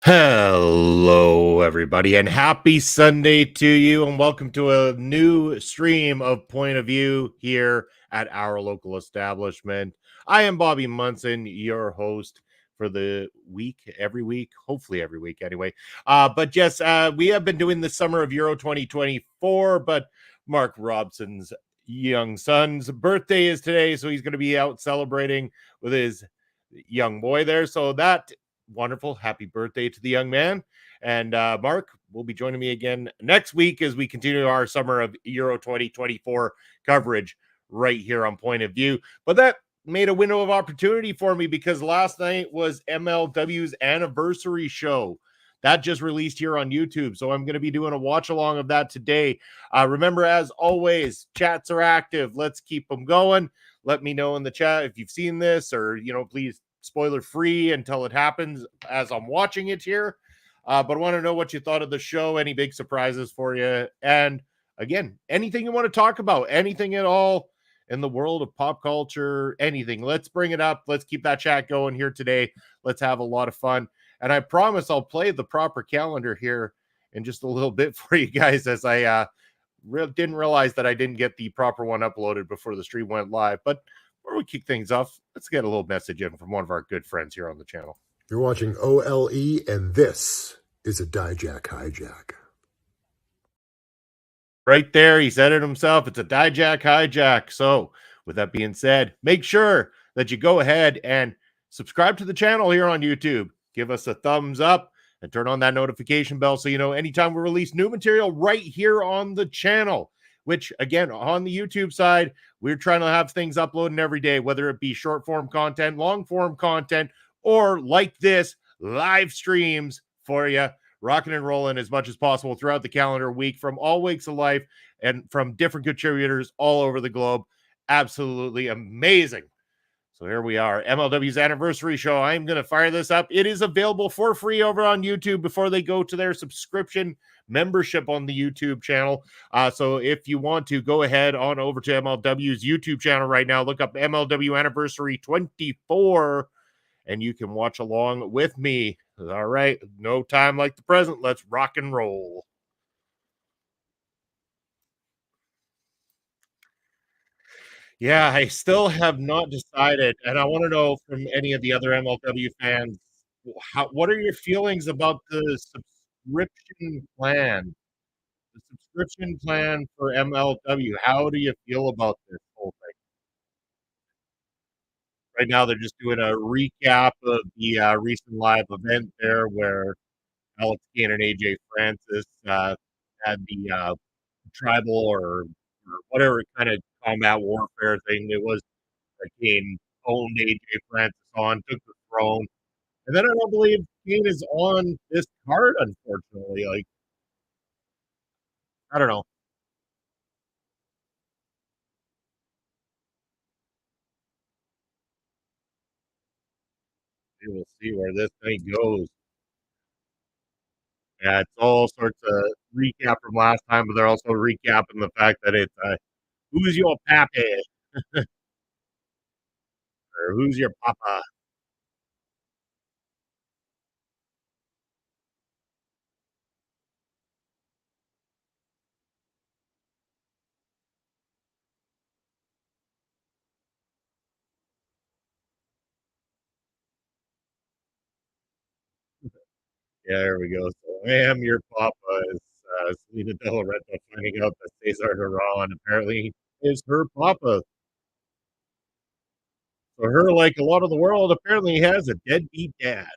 Hello, everybody, and happy Sunday to you, and welcome to a new stream of Point of View here at our local establishment. I am Bobby Munson, your host for the week, hopefully every week anyway. But yes, we have been doing the summer of Euro 2024, but Mark Robson's young son's birthday is today, so he's going to be out celebrating with his young boy there. So that wonderful. Happy birthday to the young man. And Mark will be joining me again next week as we continue our summer of Euro 2024 coverage right here on Point of View. But that made a window of opportunity for me because last night was MLW's anniversary show. That just released here on YouTube. So I'm going to be doing a watch along of that today. Remember, as always, chats are active. Let's keep them going. Let me know in the chat if you've seen this or, please spoiler free until it happens as I'm watching it here. But I want to know what you thought of the show, any big surprises for you. And again, anything you want to talk about, anything at all in the world of pop culture, anything. Let's bring it up. Let's keep that chat going here today. Let's have a lot of fun. And I promise I'll play the proper calendar here in just a little bit for you guys as I didn't realize that I didn't get the proper one uploaded before the stream went live. But before we kick things off, let's get a little message in from one of our good friends here on the channel. You're watching OLE, and this is a Dijak Hijack. Right there, he said it himself. It's a Dijak Hijack. So with that being said, make sure that you go ahead and subscribe to the channel here on YouTube. Give us a thumbs up and turn on that notification bell so you know anytime we release new material right here on the channel. Which, again, on the YouTube side, we're trying to have things uploading every day, whether it be short form content, long form content, or like this, live streams for you, rocking and rolling as much as possible throughout the calendar week from all weeks of life and from different contributors all over the globe. Absolutely amazing. So here we are, MLW's anniversary show. I'm going to fire this up. It is available for free over on YouTube before they go to their subscription membership on the YouTube channel. So if you want to, go ahead on over to MLW's YouTube channel right now. Look up MLW Anniversary 24, and you can watch along with me. All right, no time like the present. Let's rock and roll. Yeah, I still have not decided, and I want to know from any of the other MLW fans, what are your feelings about the subscription plan? The subscription plan for MLW. How do you feel about this whole thing? Right now, they're just doing a recap of the recent live event there, where Alex Kane and AJ Francis had the tribal or whatever kind of combat warfare thing it was. Kane owned AJ Francis on, took the throne. And then I don't believe Kane is on this card, unfortunately. Like, I don't know. We will see where this thing goes. Yeah, it's all sorts of recap from last time, but they're also recapping the fact that it's who's your pappy or who's your papa. Yeah, there we go. So I am your papa is Selena De La Renta finding out that Cesar Duran apparently is her papa. So her, like a lot of the world, apparently has a deadbeat dad.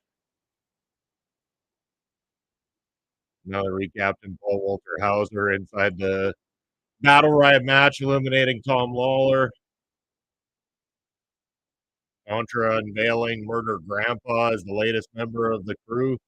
Another recaptain Paul Walter Hauser inside the Battle Riot match, eliminating Tom Lawler. Contra unveiling Murder Grandpa as the latest member of the crew.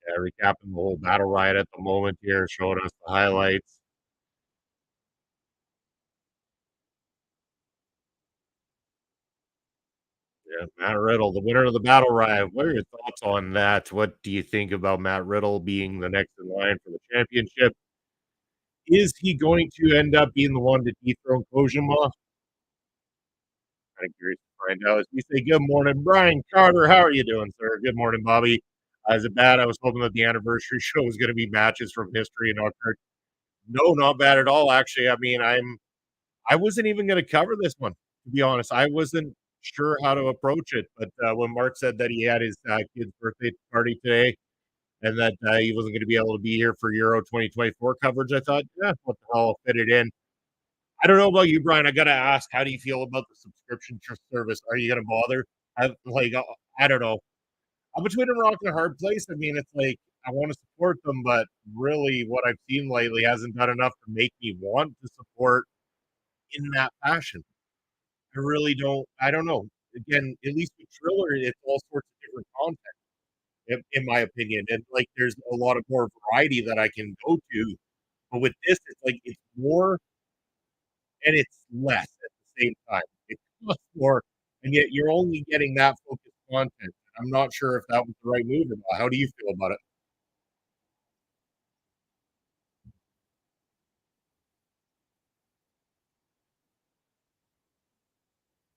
Yeah, recapping the whole Battle Riot at the moment here, showing us the highlights. Yeah, Matt Riddle, the winner of the Battle Riot. What are your thoughts on that? What do you think about Matt Riddle being the next in line for the championship? Is he going to end up being the one to dethrone Kojima? Kind of curious to find out. As we say, good morning, Brian Carter. How are you doing, sir? Good morning, Bobby. Is it bad? I was hoping that the anniversary show was going to be matches from history and occurred. No, not bad at all. Actually, I mean, I wasn't even going to cover this one, to be honest. I wasn't sure how to approach it, but when Mark said that he had his kid's birthday party today and that he wasn't going to be able to be here for Euro 2024 coverage, I thought, yeah, what the hell, I'll fit it in. I don't know about you, Brian. I got to ask, how do you feel about the subscription service? Are you going to bother? I don't know. I'm between a rock and a hard place. I mean, it's like I want to support them, but really, what I've seen lately hasn't done enough to make me want to support in that fashion. I really don't. I don't know. Again, at least with Triller, it's all sorts of different content, in my opinion, and like there's a lot of more variety that I can go to. But with this, it's like it's more and it's less at the same time. It costs more, and yet you're only getting that focused content. I'm not sure if that was the right move or not. How do you feel about it?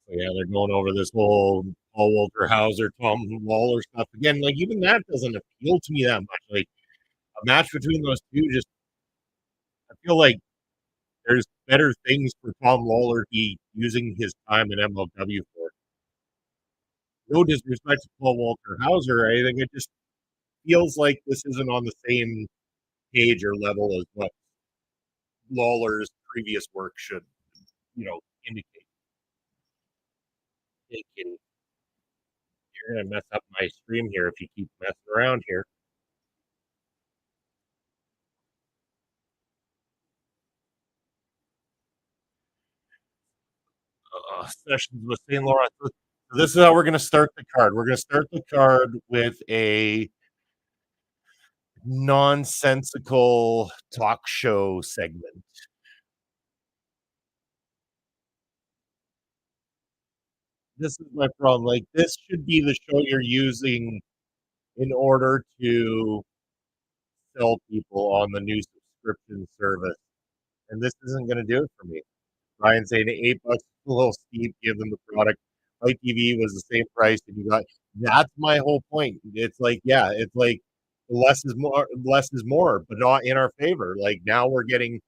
So yeah, they're going over this whole Paul Walter Hauser, Tom Lawler stuff again. Like even that doesn't appeal to me that much. Like a match between those two just feel like there's better things for Tom Lawler to be using his time in MLW for. No disrespect to Paul Walter Hauser or anything, it just feels like this isn't on the same page or level as what Lawler's previous work should, indicate. Hey, kitty, you're gonna mess up my stream here if you keep messing around here. Sessions with St. Laurent. So this is how we're gonna start the card. We're gonna start the card with a nonsensical talk show segment. This is my problem. Like, this should be the show you're using in order to sell people on the new subscription service, and this isn't going to do it for me. Ryan saying $8 a little steep, give them the product. Fight TV was the same price, and you got that's my whole point. It's like, yeah, it's like less is more, but not in our favor. Like now we're getting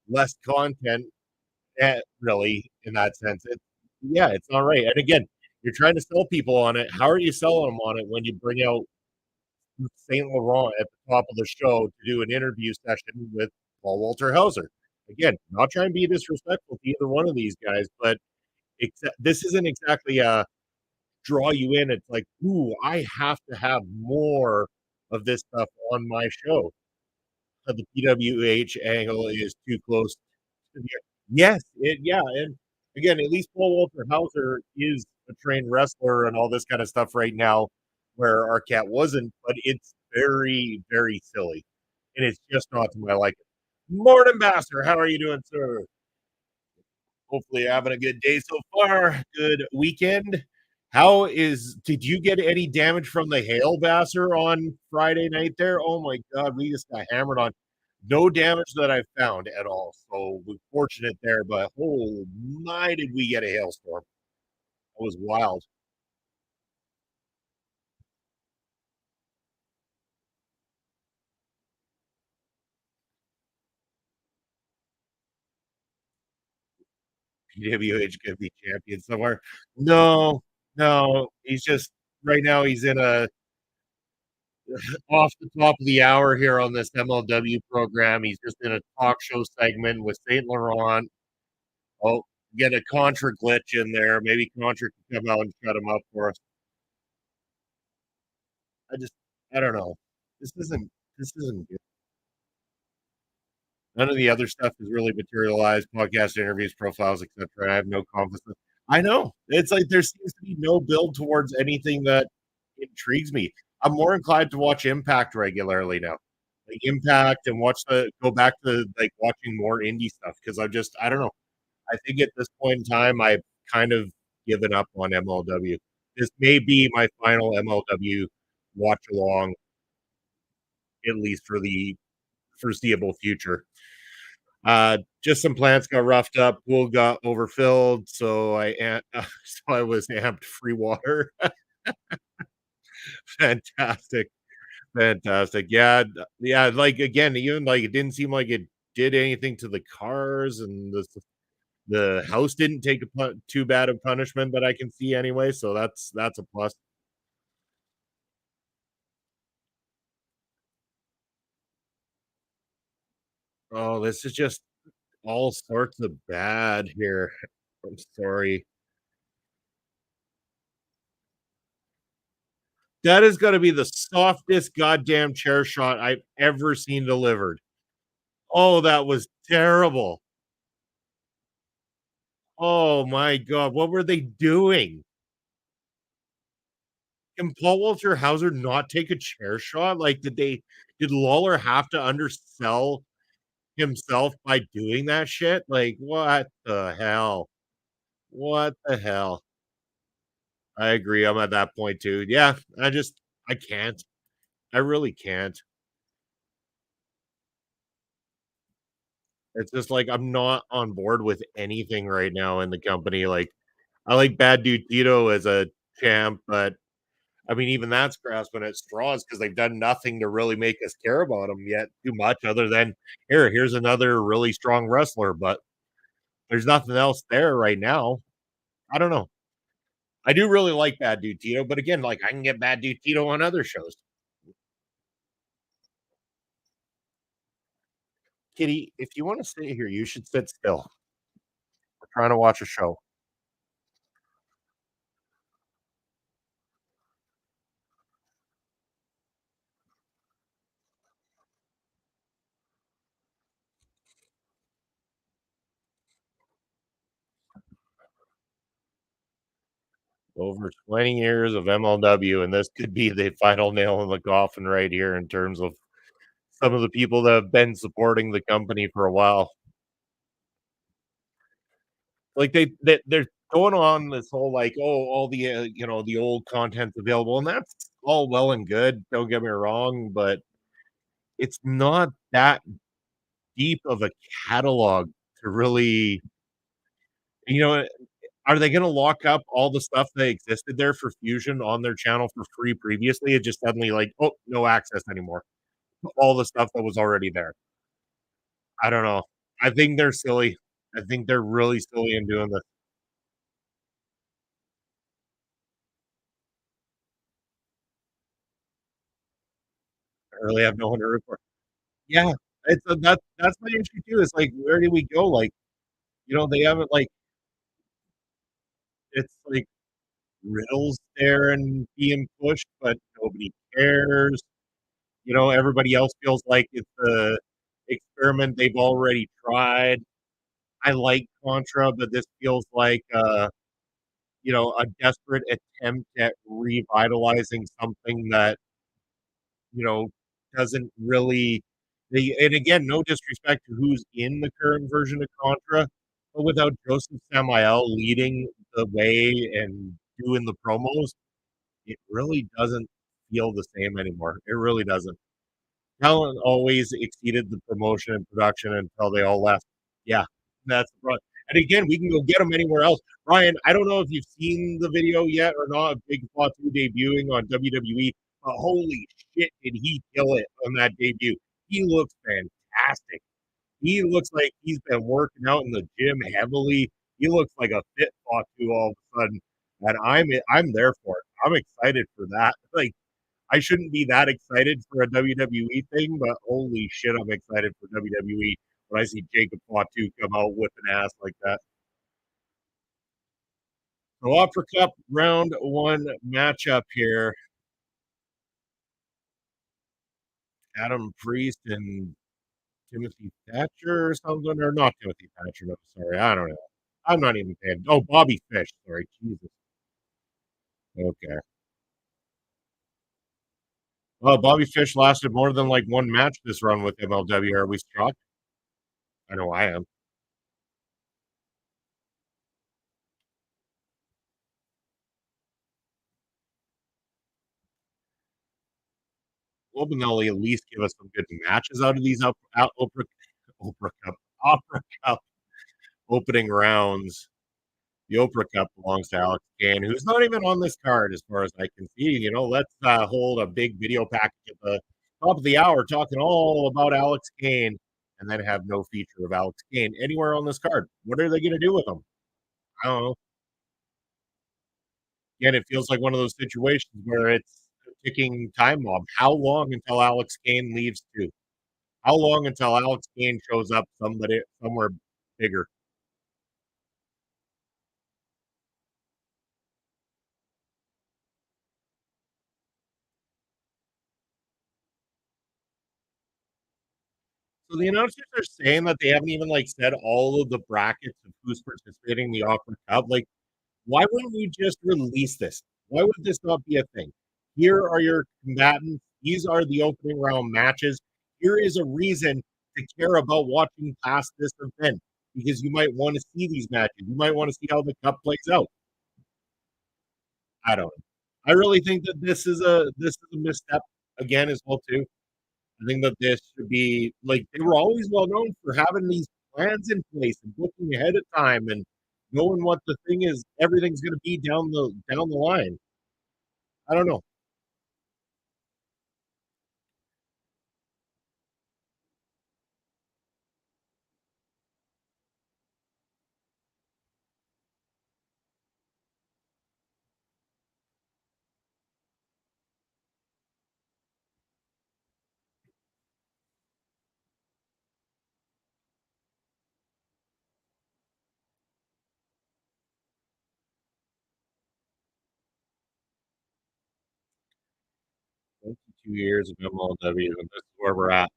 less content, really, in that sense. Yeah, it's not right. And again, you're trying to sell people on it. How are you selling them on it when you bring out Saint Laurent at the top of the show to do an interview session with Paul Walter Hauser? Again, not trying to be disrespectful to either one of these guys, but this isn't exactly a draw you in. It's like, ooh, I have to have more of this stuff on my show. The PWH angle is too close to the yes, yeah, and again, at least Paul Walter Hauser is a trained wrestler and all this kind of stuff right now, where Arquette wasn't, but it's very, very silly, and it's just not to my liking. Morning, Master. How are you doing, sir? Hopefully, you're having a good day so far. Good weekend. Did you get any damage from the hail, Vassar, on Friday night there? Oh my God, we just got hammered on. No damage that I found at all. So we're fortunate there, but oh my, did we get a hailstorm? It was wild. PWH could be champion somewhere. No, no, he's just right now he's in a off the top of the hour here on this MLW program. He's just in a talk show segment with Saint Laurent. Oh, get a Contra glitch in there. Maybe Contra can come out and shut him up for us. I just, I don't know. This isn't good. None of the other stuff is really materialized. Podcast interviews, profiles, etc. I have no confidence. I know it's like there seems to be no build towards anything that intrigues me. I'm more inclined to watch Impact regularly now, like Impact, and go back to like watching more indie stuff because I don't know. I think at this point in time, I've kind of given up on MLW. This may be my final MLW watch along, at least for the foreseeable future. Just some plants got roughed up, pool got overfilled, so so I was amped free water. Fantastic, fantastic. Yeah, yeah. Like again, even like it didn't seem like it did anything to the cars, and the house didn't take too bad of punishment that I can see anyway. So that's a plus. Oh, this is just all sorts of bad here. I'm sorry. That is gonna be the softest goddamn chair shot I've ever seen delivered. Oh, that was terrible. Oh my god, what were they doing? Can Paul Walter Hauser not take a chair shot? Like, did Lawler have to undersell himself by doing that shit? Like, what the hell? What the hell? I agree, I'm at that point too. Yeah, I can't. I really can't. It's just like I'm not on board with anything right now in the company. Like I like Bad Dude Tito as a champ, but I mean, even that's grasping at straws because they've done nothing to really make us care about them yet too much other than, here's another really strong wrestler, but there's nothing else there right now. I don't know. I do really like Bad Dude Tito, but again, like, I can get Bad Dude Tito on other shows. Kitty, if you wanna sit here, you should sit still. We're trying to watch a show. Over 20 years of MLW, and this could be the final nail in the coffin right here in terms of some of the people that have been supporting the company for a while. Like, they're going on this whole, like, "Oh, all the, the old content's available," and that's all well and good, don't get me wrong, but it's not that deep of a catalog to really you know, are they gonna lock up all the stuff that existed there for Fusion on their channel for free previously and just suddenly like, "Oh, no access anymore." All the stuff that was already there. I don't know. I think they're silly. I think they're really silly in doing this. I really have no one to root for. Yeah, it's a that's my issue too, is like, where do we go? Like, they haven't, like it's like Riddle's there and being pushed, but nobody cares. Everybody else feels like it's a experiment they've already tried. I like Contra, but this feels like, a desperate attempt at revitalizing something that, you know, doesn't really and again, no disrespect to who's in the current version of Contra, but without Joseph Samael leading the way and doing the promos, it really doesn't feel the same anymore. It really doesn't. Talent always exceeded the promotion and production until they all left. Yeah, that's the problem. And again, we can go get them anywhere else. Ryan, I don't know if you've seen the video yet or not of Big Fatu debuting on WWE, but holy shit, did he kill it on that debut? He looks fantastic. He looks like he's been working out in the gym heavily. He looks like a fit Fatu all of a sudden, and I'm there for it. I'm excited for that. Like, I shouldn't be that excited for a WWE thing, but holy shit, I'm excited for WWE when I see Jacob Fatu come out whipping ass like that. So Opera Cup round one matchup here. Adam Priest and Timothy Thatcher or something, or not Timothy Thatcher. No, sorry, I don't know. I'm not even paying. Oh, Bobby Fish. Sorry, Jesus. Okay. Well, Bobby Fish lasted more than like one match this run with MLW. Are we shocked? I know I am. Hoping they'll at least give us some good matches out of these Opera Cup opening rounds. The Oprah Cup belongs to Alex Kane, who's not even on this card as far as I can see. Let's hold a big video package at the top of the hour talking all about Alex Kane and then have no feature of Alex Kane anywhere on this card. What are they going to do with him? I don't know. Again, it feels like one of those situations where it's a ticking time bomb. How long until Alex Kane leaves too? How long until Alex Kane shows up somewhere bigger? So the announcers are saying that they haven't even like said all of the brackets of who's participating in the Opera Cup. Like, why wouldn't you just release this? Why would this not be a thing? Here are your combatants. These are the opening round matches. Here is a reason to care about watching past this event because you might want to see these matches. You might want to see how the cup plays out. I don't know. I really think that this is a misstep again as well too. I think that this should be like they were always well known for having these plans in place and booking ahead of time and knowing what the thing is, everything's going to be down the line. I don't know. 2 years of MLW, and this is where we're at.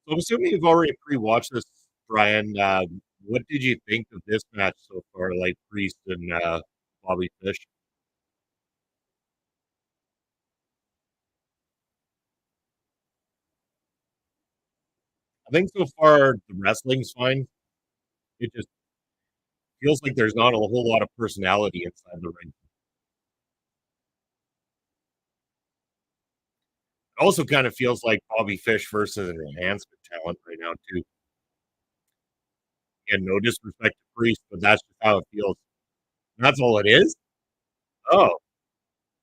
So I'm assuming you've already pre-watched this, Brian. What did you think of this match so far, like Priest and Bobby Fish? I think so far the wrestling's fine. It just feels like there's not a whole lot of personality inside the ring. It also kind of feels like Bobby Fish versus an enhancement talent right now too. And no disrespect to Priest, but that's just how it feels. That's all it is. Oh,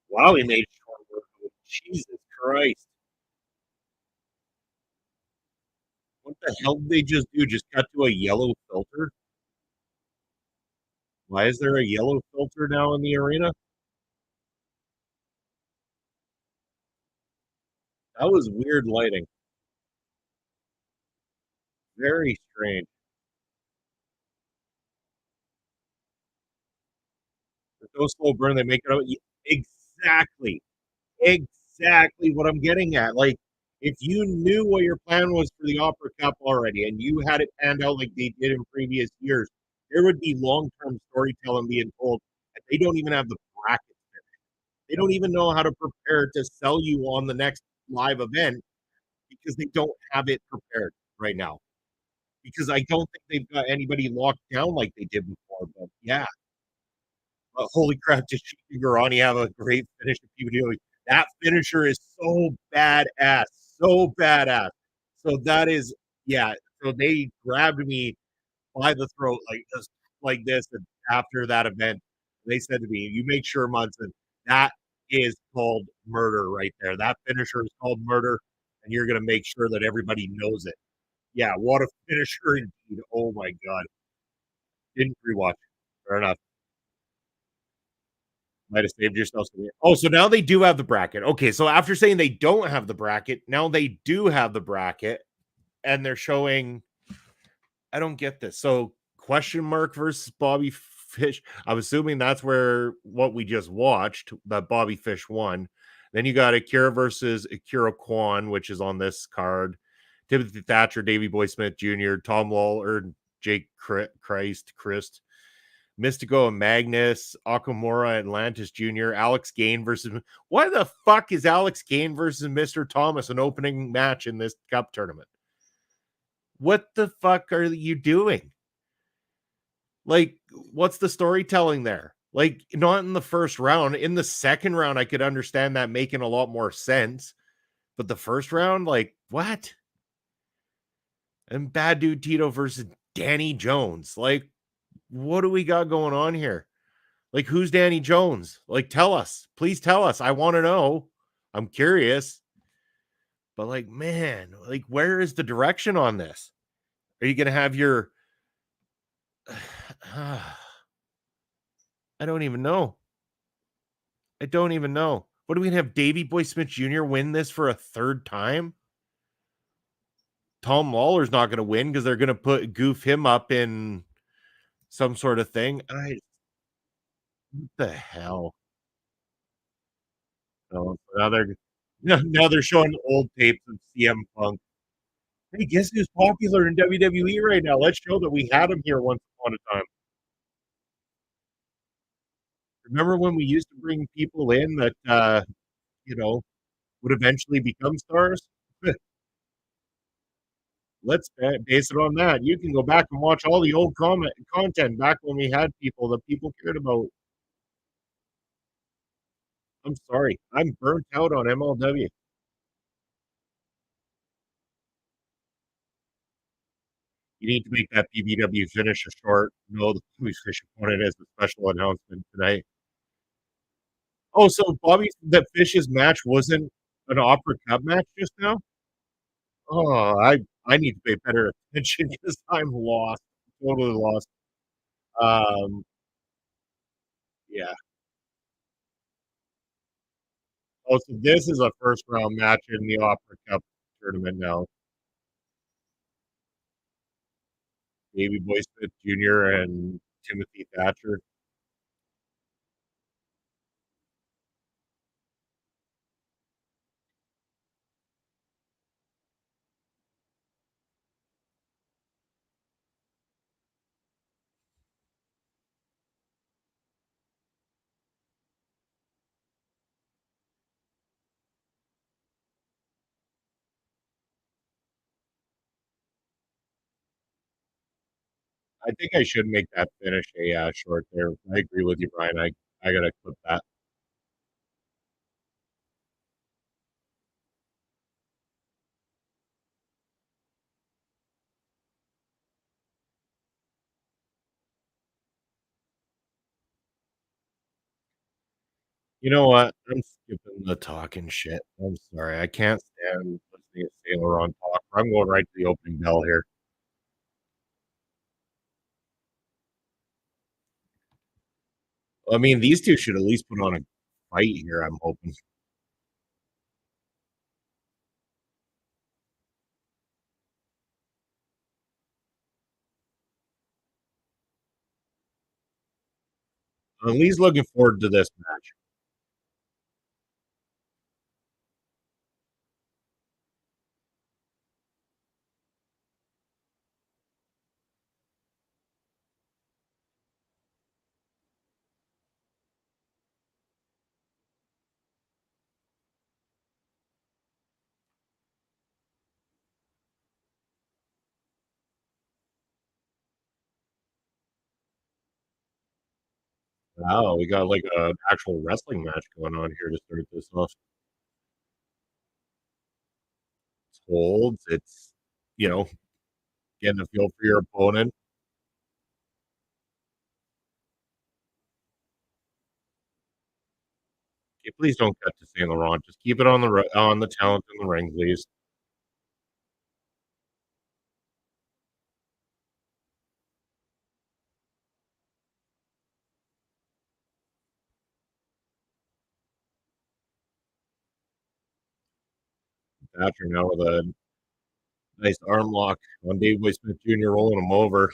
wow, he made short work of it. Jesus Christ. What the hell did they just do? Just cut to a yellow filter? Why is there a yellow filter now in the arena? That was weird lighting. Very strange. With those slow burn, they make it out. Exactly. Exactly what I'm getting at. Like, if you knew what your plan was for the Opera Cup already and you had it panned out like they did in previous years, there would be long term storytelling being told that they don't even have the bracket. They don't even know how to prepare to sell you on the next live event because they don't have it prepared right now. Because I don't think they've got anybody locked down like they did before. But yeah, holy crap! Did Garani have a great finish to PBW? That finisher is so badass, so badass. So that is, yeah. So they grabbed me by the throat like just like this, and after that event, they said to me, "You make sure, Munson, that is called murder right there. That finisher is called murder, and you're gonna make sure that everybody knows it." Yeah, what a finisher indeed. Oh my god. Didn't rewatch. Fair enough. Might have saved yourself some. Oh, so now they do have the bracket. Okay, so after saying they don't have the bracket, now they do have the bracket, and they're showing. I don't get this. So question mark versus Bobby Fish. I'm assuming that's where what we just watched that Bobby Fish won. Then you got Akira versus Akira Kwan, which is on this card. Timothy Thatcher, Davey Boy Smith Jr., Tom Lawler, Jake Christ, Mystico and Magnus, Akamura, Atlantis Jr., Alex Gain versus. Why the fuck is Alex Gain versus Mr. Thomas an opening match in this cup tournament? What the fuck are you doing? Like, what's the storytelling there? Like, not in the first round. In the second round, I could understand that making a lot more sense. But the first round, like, what? And Bad Dude Tito versus Danny Jones. Like, what do we got going on here? Like, who's Danny Jones? Like, tell us. Please tell us. I want to know. I'm curious. But, like, man, like, where is the direction on this? Are you going to have your. I don't even know. I don't even know. What are we gonna have Davey Boy Smith Jr. win this for a third time? Tom Lawler's not gonna win because they're gonna goof him up in some sort of thing. What the hell? So now they're now they're showing old tapes of CM Punk. Hey, guess who's popular in WWE right now? Let's show that we had him here once upon a time. Remember when we used to bring people in that you know would eventually become stars? Let's base it on that. You can go back and watch all the old content back when we had people that people cared about. I'm sorry. I'm burnt out on MLW. You need to make that PBW finish a short. No, the Bobby Fish opponent as a special announcement tonight. Oh, so Bobby that Fish's match wasn't an Opera Cup match just now? Oh, I need to pay better attention because I'm lost. Totally lost. Um, yeah. Oh, so this is a first round match in the Opera Cup tournament now. Davey Boy Smith Jr. and Timothy Thatcher. I think I should make that finish a, short there. I agree with you, Brian. I gotta clip that. You know what? I'm skipping the talking shit. I'm sorry. I can't stand listening to Saint Laurent talk. I'm going right to the opening bell here. I mean, these 2 should at least put on a fight here, I'm hoping. I'm at least looking forward to this match. Wow, we got, like, an actual wrestling match going on here to start this off. It's holds, it's, you know, getting a feel for your opponent. Okay, please don't cut to Saint Laurent. Just keep it on on the talent in the ring, please. Thatcher now with a nice arm lock on Dave Boy Smith Jr. rolling him over.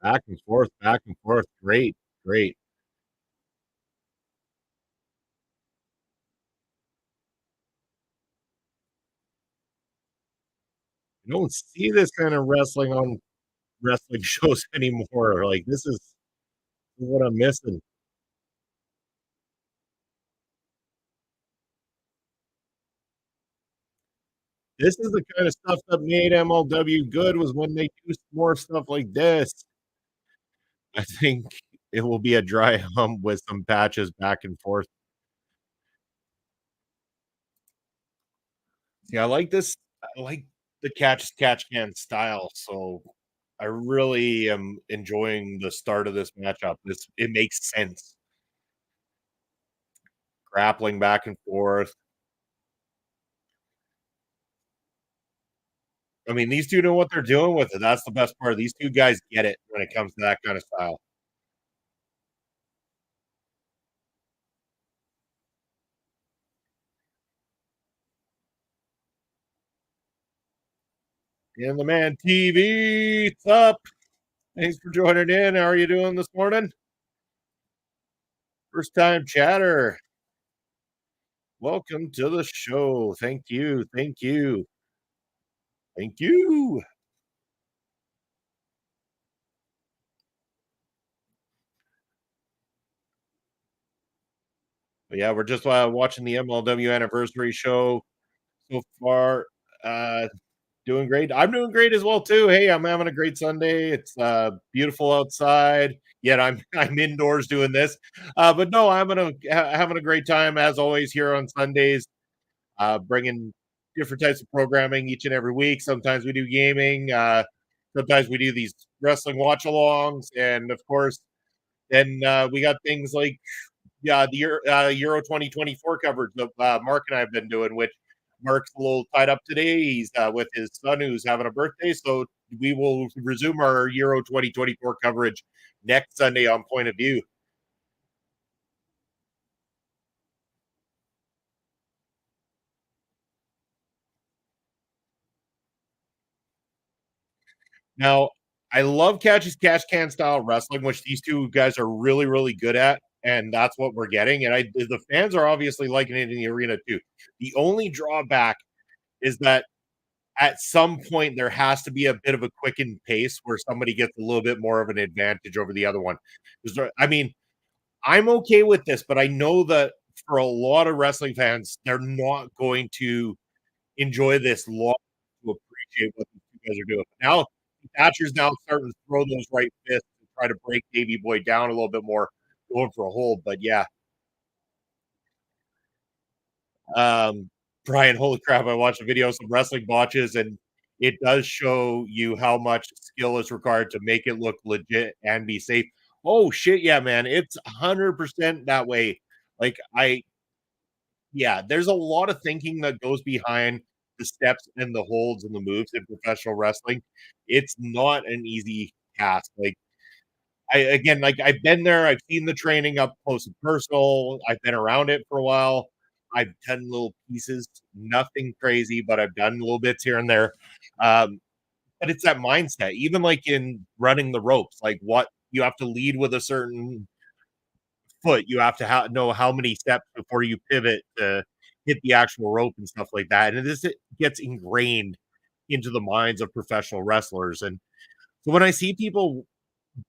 Back and forth, back and forth. Great, great. You don't see this kind of wrestling on wrestling shows anymore. Like, this is what I'm missing. This is the kind of stuff that made MLW good was when they do more stuff like this. I think it will be a dry hump with some patches back and forth. See, I like this. I like the catch can style. So I really am enjoying the start of this matchup. This it makes sense. Grappling back and forth. I mean, these 2 know what they're doing with it. That's the best part. These 2 guys get it when it comes to that kind of style. And the man TV, it's up. Thanks for joining in. How are you doing this morning? First time chatter. Welcome to the show. Thank you. Thank you. Thank you. But yeah, we're just watching the MLW anniversary show so far. Uh, Doing great. I'm doing great as well too. Hey, I'm having a great Sunday. It's beautiful outside. Yet I'm I'm indoors doing this. But no, I'm having a great time as always here on Sundays. Bringing different types of programming each and every week. Sometimes we do gaming. Sometimes we do these wrestling watch-alongs, and of course, then we got things like the Euro 2024 coverage that Mark and I have been doing, which Mark's a little tied up today. He's with his son who's having a birthday. So we will resume our Euro 2024 coverage next Sunday on Point of View. Now, I love catch as catch can style wrestling, which these 2 guys are really, really good at, and that's what we're getting, and I the fans are obviously liking it in the arena too. The only drawback is that at some point, there has to be a bit of a quickened pace where somebody gets a little bit more of an advantage over the other one. 'Cause I mean, I'm okay with this, but I know that for a lot of wrestling fans, they're not going to enjoy this long to appreciate what these 2 guys are doing. Now, Thatcher's now starting to throw those right fists and try to break Davey Boy down a little bit more, going for a hold. But yeah, um, Brian, holy crap! I watched a video of some wrestling botches, and it does show you how much skill is required to make it look legit and be safe. Oh shit, yeah, man, it's 100% that way. Like yeah, there's a lot of thinking that goes behind the steps and the holds and the moves in professional wrestling. It's not an easy task. Like I again, like I've been there, I've seen the training up close and personal. I've been around it for a while. I've done little pieces, nothing crazy, but I've done little bits here and there. Um, but it's that mindset, even like in running the ropes, like what you have to lead with a certain foot. You have to know how many steps before you pivot to hit the actual rope and stuff like that. And this it gets ingrained into the minds of professional wrestlers. And so when I see people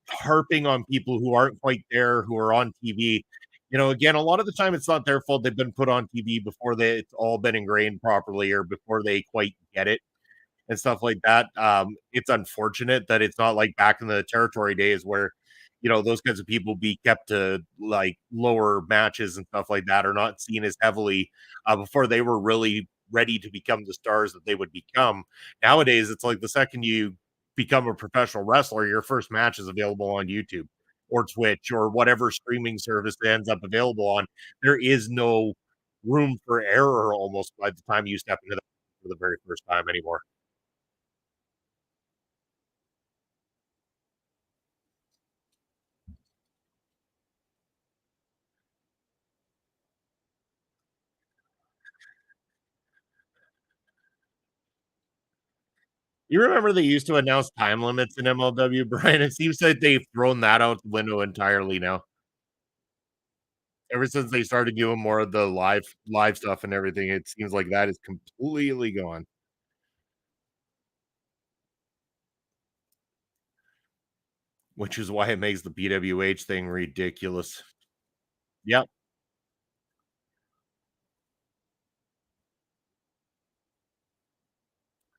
harping on people who aren't quite there, who are on TV, again, a lot of the time it's not their fault. They've been put on TV before it's all been ingrained properly or before they quite get it and stuff like that. It's unfortunate that it's not like back in the territory days where, those kinds of people be kept to like lower matches and stuff like that, or not seen as heavily before they were really ready to become the stars that they would become. Nowadays, it's like the second you become a professional wrestler, your first match is available on YouTube or Twitch or whatever streaming service it ends up available on. There is no room for error almost by the time you step into that for the very first time anymore. You remember they used to announce time limits in MLW, Brian? It seems like they've thrown that out the window entirely now. Ever since they started doing more of the live stuff and everything, it seems like that is completely gone, which is why it makes the PWH thing ridiculous. Yep.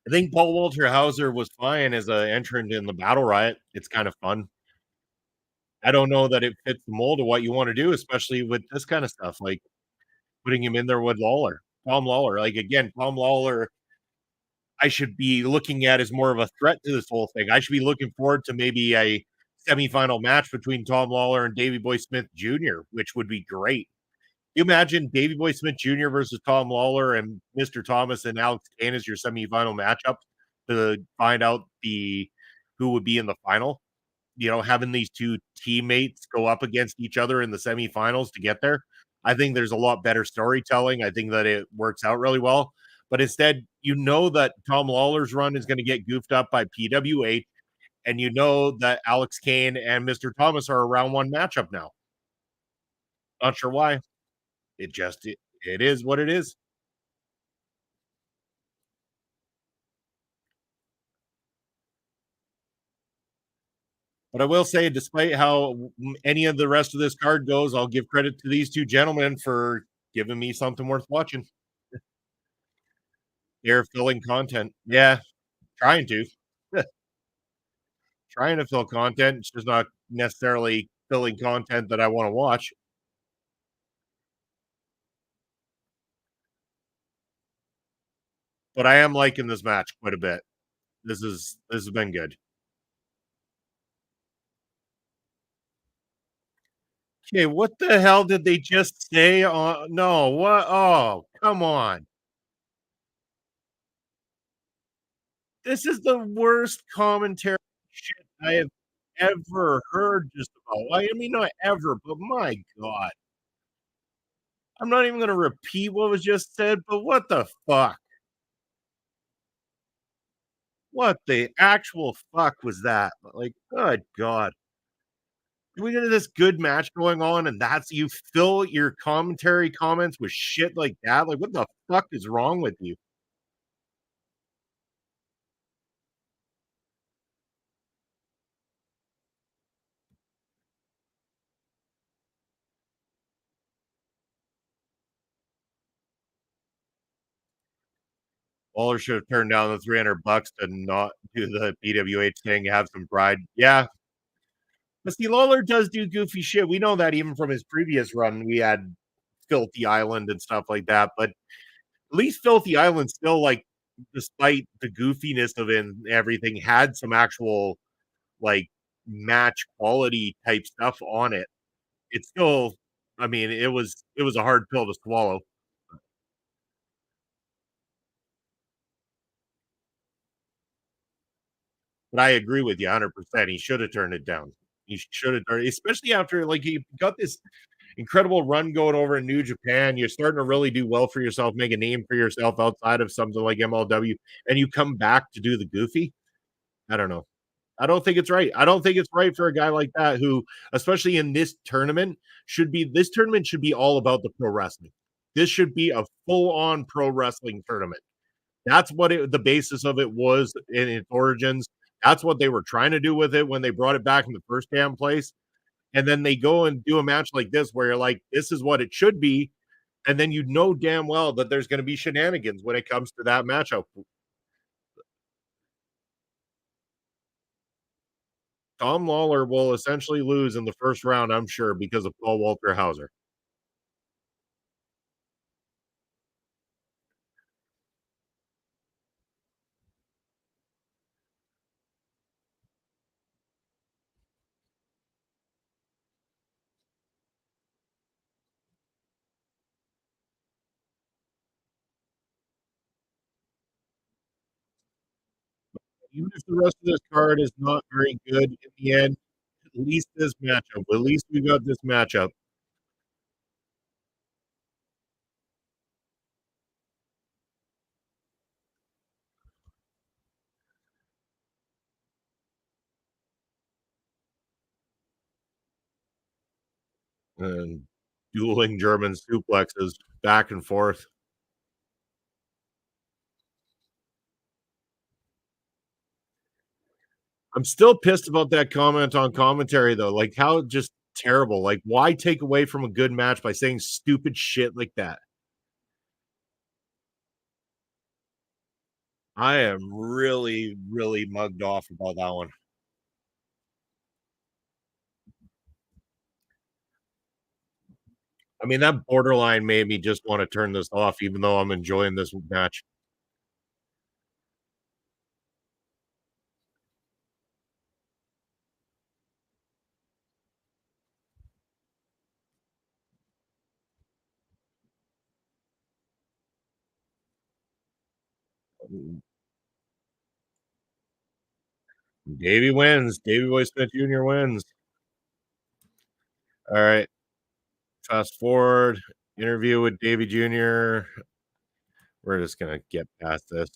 I think Paul Walter Hauser was fine as a entrant in the Battle Riot. It's kind of fun. I don't know that it fits the mold of what you wanna do, especially with this kinda stuff, like putting him in there with Lawler. Tom Lawler, like, again, Tom Lawler I should be looking at as more of a threat to this whole thing. I should be looking forward to maybe a semifinal match between Tom Lawler and Davey Boy Smith Jr., which would be great. You imagine Davey Boy Smith Jr. versus Tom Lawler and Mr. Thomas and Alex Kane as your semifinal matchup to find out the who would be in the final? Having these 2 teammates go up against each other in the semifinals to get there. I think there's a lot better storytelling. I think that it works out really well. But instead, you know that Tom Lawler's run is going to get goofed up by PWH, and you know that Alex Kane and Mr. Thomas are a round one matchup now. Not sure why. It is what it is. But I will say, despite how any of the rest of this card goes, I'll give credit to these 2 gentlemen for giving me something worth watching. They're filling content. Yeah, trying to. Trying to fill content, it's just not necessarily filling content that I wanna watch, but I am liking this match quite a bit. This has been good. Okay, what the hell did they just say no, what? Oh, come on. This is the worst commentary shit I have ever heard just about. I mean, not ever, but my god. I'm not even gonna repeat what was just said, but what the fuck? What the actual fuck was that? Like, good god. We get this good match going on, and that's you fill your commentary comments with shit like that? Like, what the fuck is wrong with you? Waller should have turned down the $300 to not do the PWH thing, have some pride. Yeah, but see, Lawler does do goofy shit. We know that even from his previous run, we had Filthy Island and stuff like that. But at least Filthy Island still, like, despite the goofiness of it and everything, had some actual like match quality type stuff on it. It's still, I mean, it was a hard pill to swallow. But I agree with you 100%. He should have turned it down. He should have turned, especially after like he got this incredible run going over in New Japan. You're starting to really do well for yourself, make a name for yourself outside of something like MLW, and you come back to do the goofy. I don't know. I don't think it's right. I don't think it's right for a guy like that who, especially in this tournament, this tournament should be all about the pro wrestling. This should be a full-on pro wrestling tournament. That's what the basis of it was in its origins. That's what they were trying to do with it when they brought it back in the first damn place. And then they go and do a match like this where you're like, this is what it should be. And then you know damn well that there's going to be shenanigans when it comes to that matchup. Tom Lawler will essentially lose in the first round, I'm sure, because of Paul Walter Hauser. Even if the rest of this card is not very good in the end, at least this matchup. At least we got this matchup. And dueling German suplexes back and forth. I'm still pissed about that comment on commentary though. Like how just terrible. Like why take away from a good match by saying stupid shit like that? I am really, really mugged off about that one. I mean, that borderline made me just want to turn this off, even though I'm enjoying this match. Davey wins. Davey Boy Smith Jr. wins. All right. Fast forward. Interview with Davey Jr. We're just gonna get past this.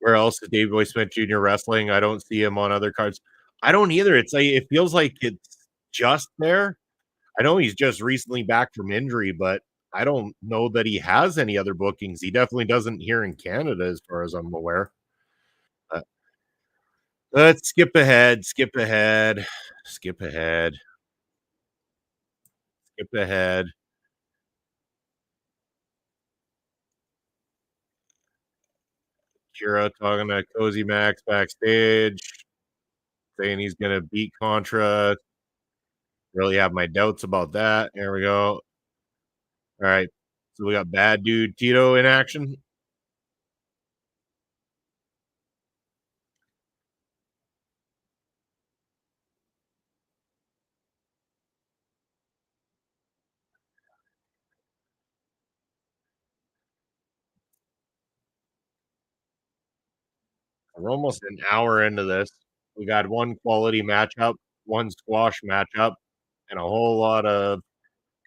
Where else is Davey Boy Smith Jr. wrestling? I don't see him on other cards. I don't either. It's like it feels like it's just there. I know he's just recently back from injury, but I don't know that he has any other bookings. He definitely doesn't here in Canada, as far as I'm aware. Uh, let's skip ahead, skip ahead, skip ahead, skip ahead. Kira talking to Cozy Max backstage, saying he's gonna beat Contra. Really have my doubts about that. There we go. All right. So we got bad dude Tito in action. We're almost an hour into this. We got one quality matchup, one squash matchup, and a whole lot of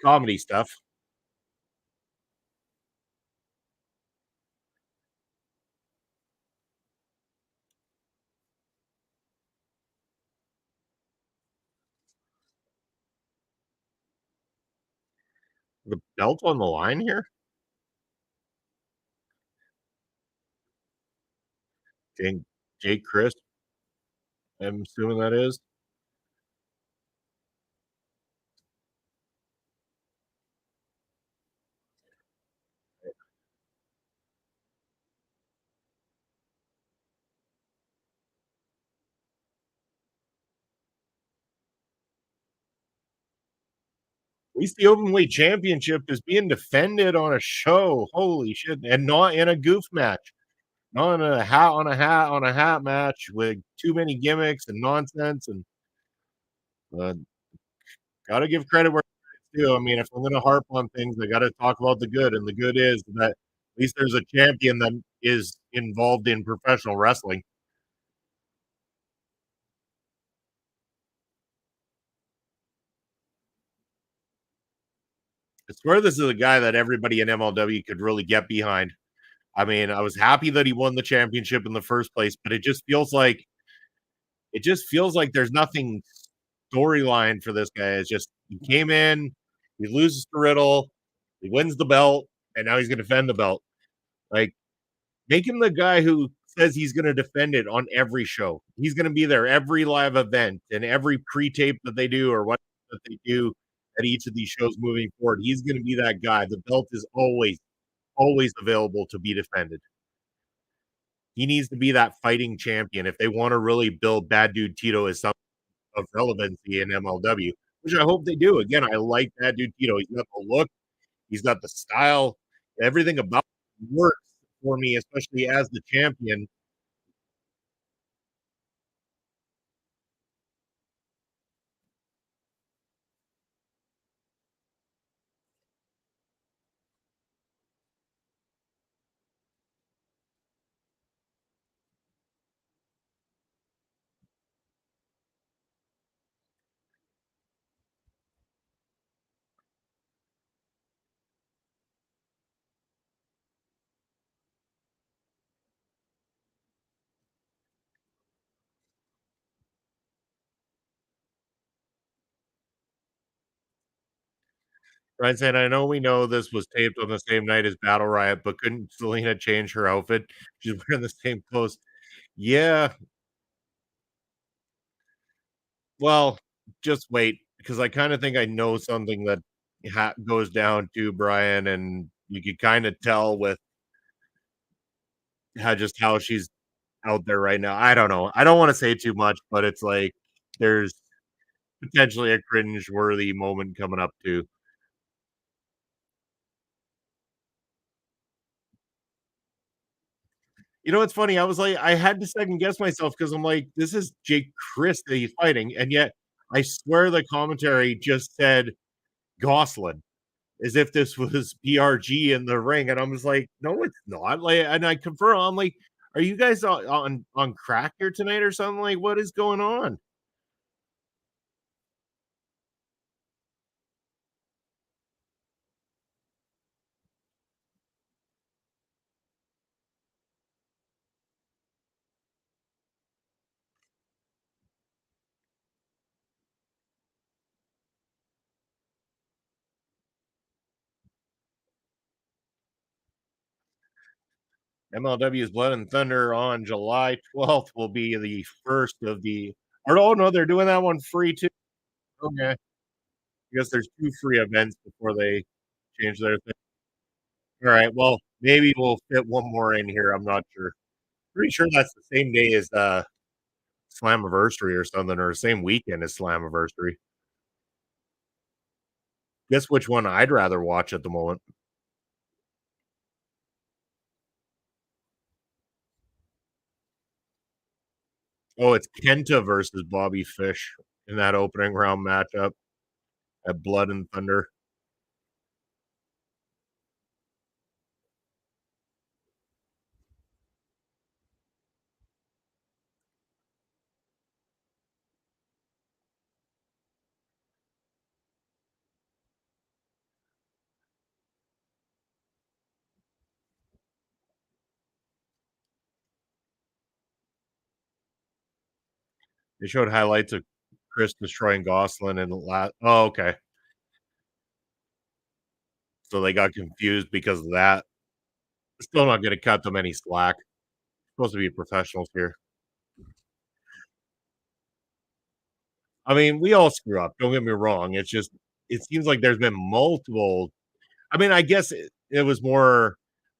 comedy stuff. The belt on the line here? Jake Jake Chris, I'm assuming that is. At least the openweight championship is being defended on a show. Holy shit, and not in a goof match. Not in a hat on a hat on a hat match with too many gimmicks and nonsense, and, uh, gotta give credit where credit's due. I mean, if I'm gonna harp on things, I gotta talk about the good, and the good is that at least there's a champion that is involved in professional wrestling. I swear this is a guy that everybody in MLW could really get behind. I mean, I was happy that he won the championship in the first place, but it just feels like there's nothing storyline for this guy. It's just he came in, he loses to Riddle, he wins the belt, and now he's gonna defend the belt. Like, make him the guy who says he's gonna defend it on every show. He's gonna be there every live event and every pre-tape that they do or what that they do at each of these shows moving forward. He's gonna be that guy. The belt is always available to be defended. He needs to be that fighting champion if they wanna really build Bad Dude Tito as something of relevancy in MLW, which I hope they do. Again, I like Bad Dude Tito. He's got the look, he's got the style, everything about him works for me, especially as the champion. Ryan said, "I know we know this was taped on the same night as Battle Riot, but couldn't Selena change her outfit? She's wearing the same clothes." Yeah, well, just wait, because I kinda think I know something that goes down to Brian, and you could kinda tell with how she's out there right now. I don't know. I don't wanna say too much, but it's like there's potentially a cringe-worthy moment coming up too. You know what's funny? I was like I had to second guess myself because 'cause I'm like, "This is Jake Chris that he's fighting," and yet I swear the commentary just said Gosselin, as if this was PRG in the ring, and I'm just like, "No, it's not." Like, and I confirm, I'm like, "Are you guys on crack here tonight or something? Like, what is going on?" MLW's Blood and Thunder on July 12th will be the first of the or oh, no, they're doing that one free too. Okay. I guess there's 2 free events before they change their thing. Alright, well, maybe we'll fit one more in here, I'm not sure. Pretty sure that's the same day as, Slammiversary or something, or same weekend as Slammiversary. Guess which one I'd rather watch at the moment? Oh, it's Kenta versus Bobby Fish in that opening round matchup at Blood and Thunder. They showed highlights of Chris destroying Gosselin in the last. Oh, okay. So they got confused because of that. Still not gonna cut them any slack. Supposed to be professionals here. I mean, we all screw up, don't get me wrong. It's just it seems like there's been multiple. I mean, I guess it was more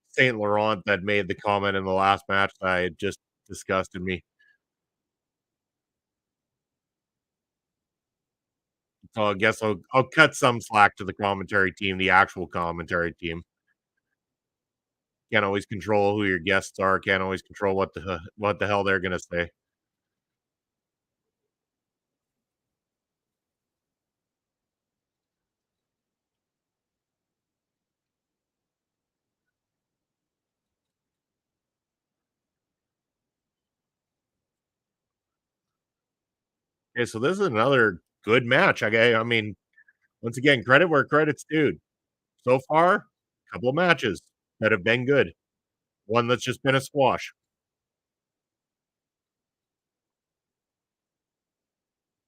Saint Laurent that made the comment in the last match that I had just disgusted me. So I guess I'll cut some slack to the commentary team, the actual commentary team. Can't always control who your guests are, can't always control what the hell they're gonna say. Okay, so this is another good match. I mean, once again, credit where credit's due. So far, a couple of matches that have been good. One that's just been a squash.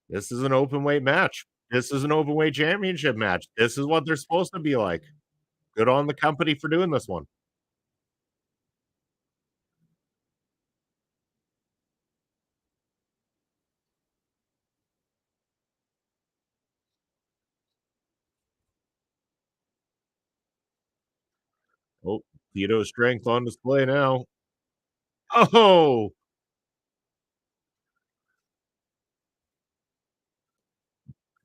This is an open weight match. This is an open weight championship match. This is what they're supposed to be like. Good on the company for doing this one. Oh, Tito's strength on display now. Oh,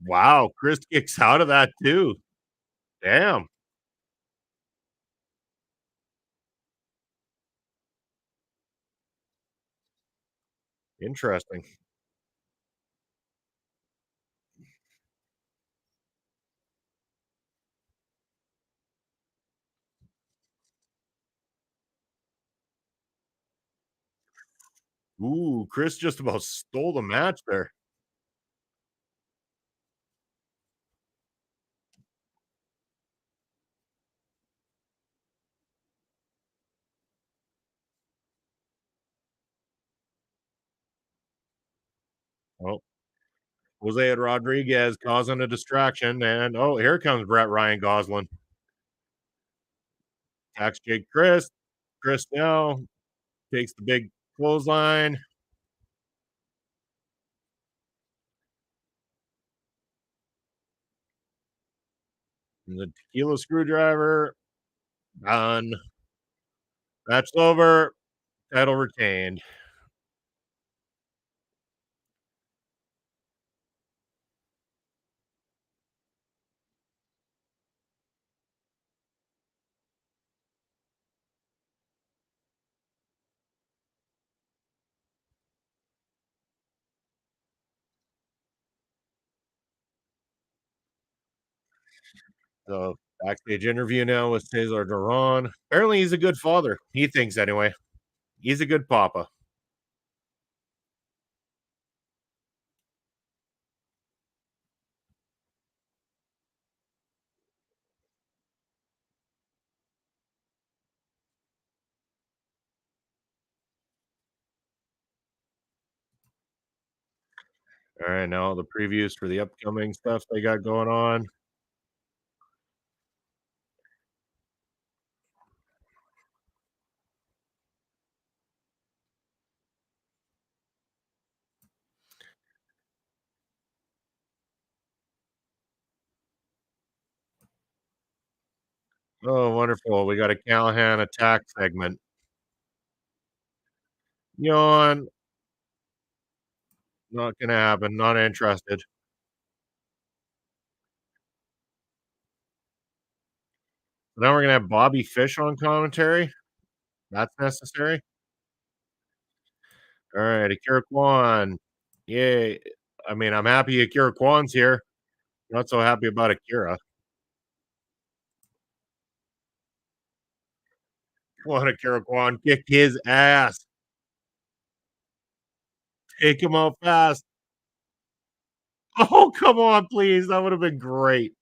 wow. Chris kicks out of that too. Damn. Interesting. Ooh, Chris just about stole the match there. Oh, Jose and Rodriguez causing a distraction. And oh, here comes Brett Ryan Goslin. Attacks Jake Chris. Chris now takes the big clothesline. And the tequila screwdriver. Done. Match over. Title retained. So backstage interview now with Cesar Duran. Apparently, he's a good father. He thinks anyway. He's a good papa. All right, now the previews for the upcoming stuff they got going on. Oh, wonderful. We got a Callahan attack segment. Yawn. Not gonna happen. Not interested. Now we're gonna have Bobby Fish on commentary. That's necessary. All right, Akira Kwan. Yay. I mean, I'm happy Akira Kwan's here. Not so happy about Akira. Come on, Akira Kwan. Kick his ass. Take him out fast. Oh, come on, please. That would have been great.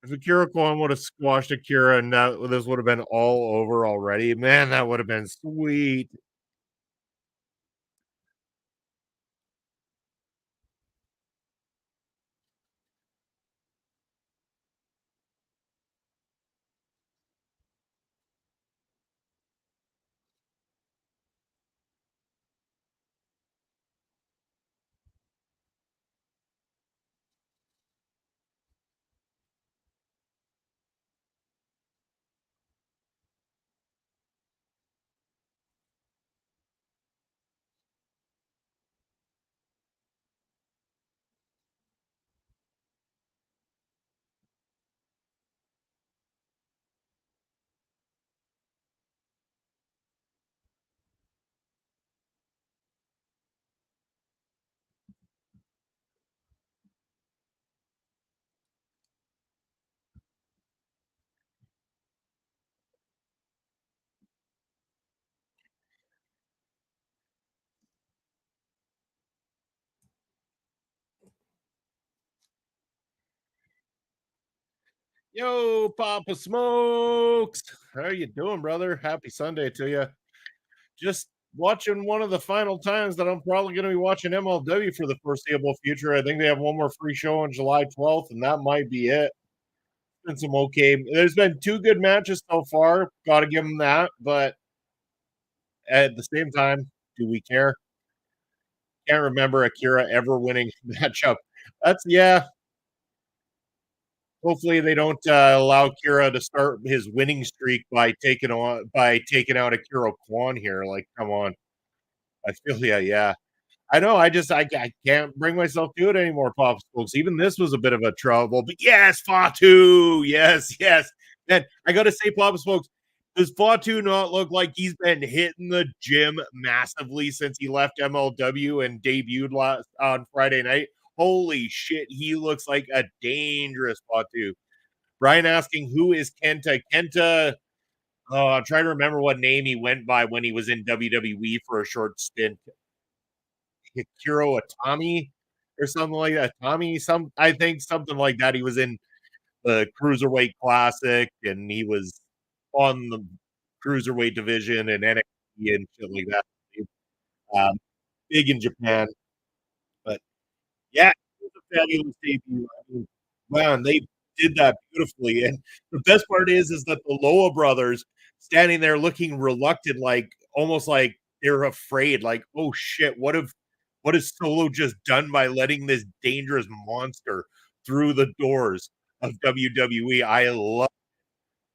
If Akira Kwan would have squashed Akira and this would have been all over already, man, that would have been sweet. Yo, Papa Smokes. How you doing, brother? Happy Sunday to you. Just watching one of the final times that I'm probably going to be watching MLW for the foreseeable future. I think they have one more free show on July 12th, and that might be it. Been some okay. There's been two good matches so far. Got to give them that. But at the same time, do we care? Can't remember Akira ever winning a matchup. That's yeah. Hopefully, they don't allow Kira to start his winning streak by taking out Akira Kwan here. Like, come on, I feel yeah. I know. I can't bring myself to it anymore, Pops folks. Even this was a bit of a trouble, but yes, Fatu, yes. And I got to say, Pops folks, does Fatu not look like he's been hitting the gym massively since he left MLW and debuted last on Friday night? Holy shit, he looks like a dangerous Fatu. Brian asking who is Kenta? Kenta, oh, I'm trying to remember what name he went by when he was in WWE for a short stint. Hikuro Atami or something like that. Tommy, I think something like that. He was in the Cruiserweight Classic and he was on the Cruiserweight division and NXT and shit like that. Um, big in Japan. But yeah, it was a fabulous debut. I mean, wow, and they did that beautifully. And the best part is that the Loa brothers standing there looking reluctant, like almost like they're afraid, like, oh shit, what has Solo just done by letting this dangerous monster through the doors of WWE? I love.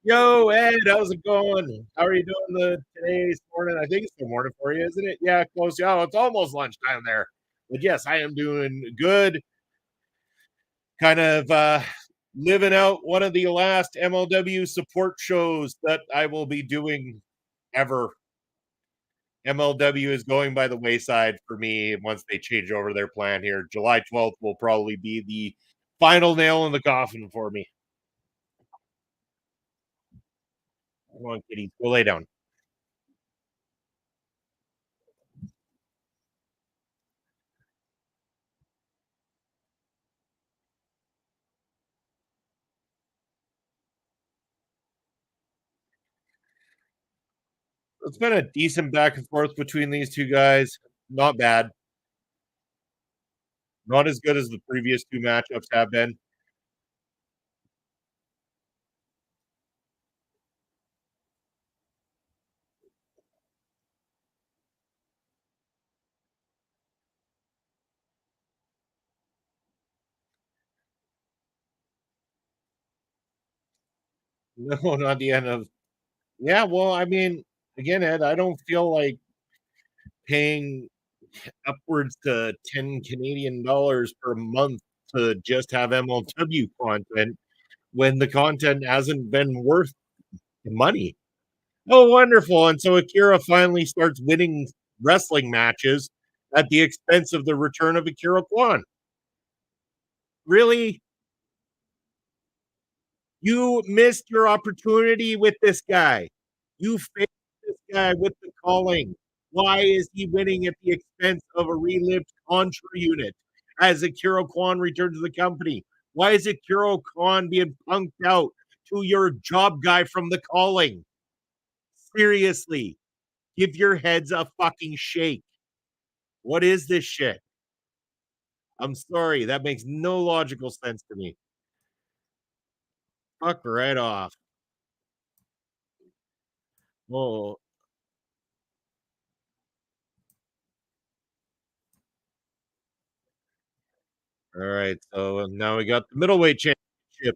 Yo, Ed, how's it going? How are you doing today's morning? I think it's the morning for you, isn't it? Yeah, close. Oh, it's almost lunchtime there. But yes, I am doing good. Kind of living out one of the last MLW support shows that I will be doing ever. MLW is going by the wayside for me once they change over their plan here. July 12th will probably be the final nail in the coffin for me. Come on, kitties, go lay down. It's been a decent back and forth between these two guys. Not bad. Not as good as the previous two matchups have been. No, not the end of. Yeah, well, I mean, again, Ed, I don't feel like paying upwards to 10 Canadian dollars per month to just have MLW content when the content hasn't been worth the money. Oh, wonderful. And so Akira finally starts winning wrestling matches at the expense of the return of Akira Kwan. Really? You missed your opportunity with this guy. You failed this guy with the calling. Why is he winning at the expense of a relived Contra unit as Akira Kwan returned to the company? Why is Akira Kwan being punked out to your job guy from the calling? Seriously, give your heads a fucking shake. What is this shit? I'm sorry. That makes no logical sense to me. Fuck right off. Oh, all right. So now we got the middleweight championship.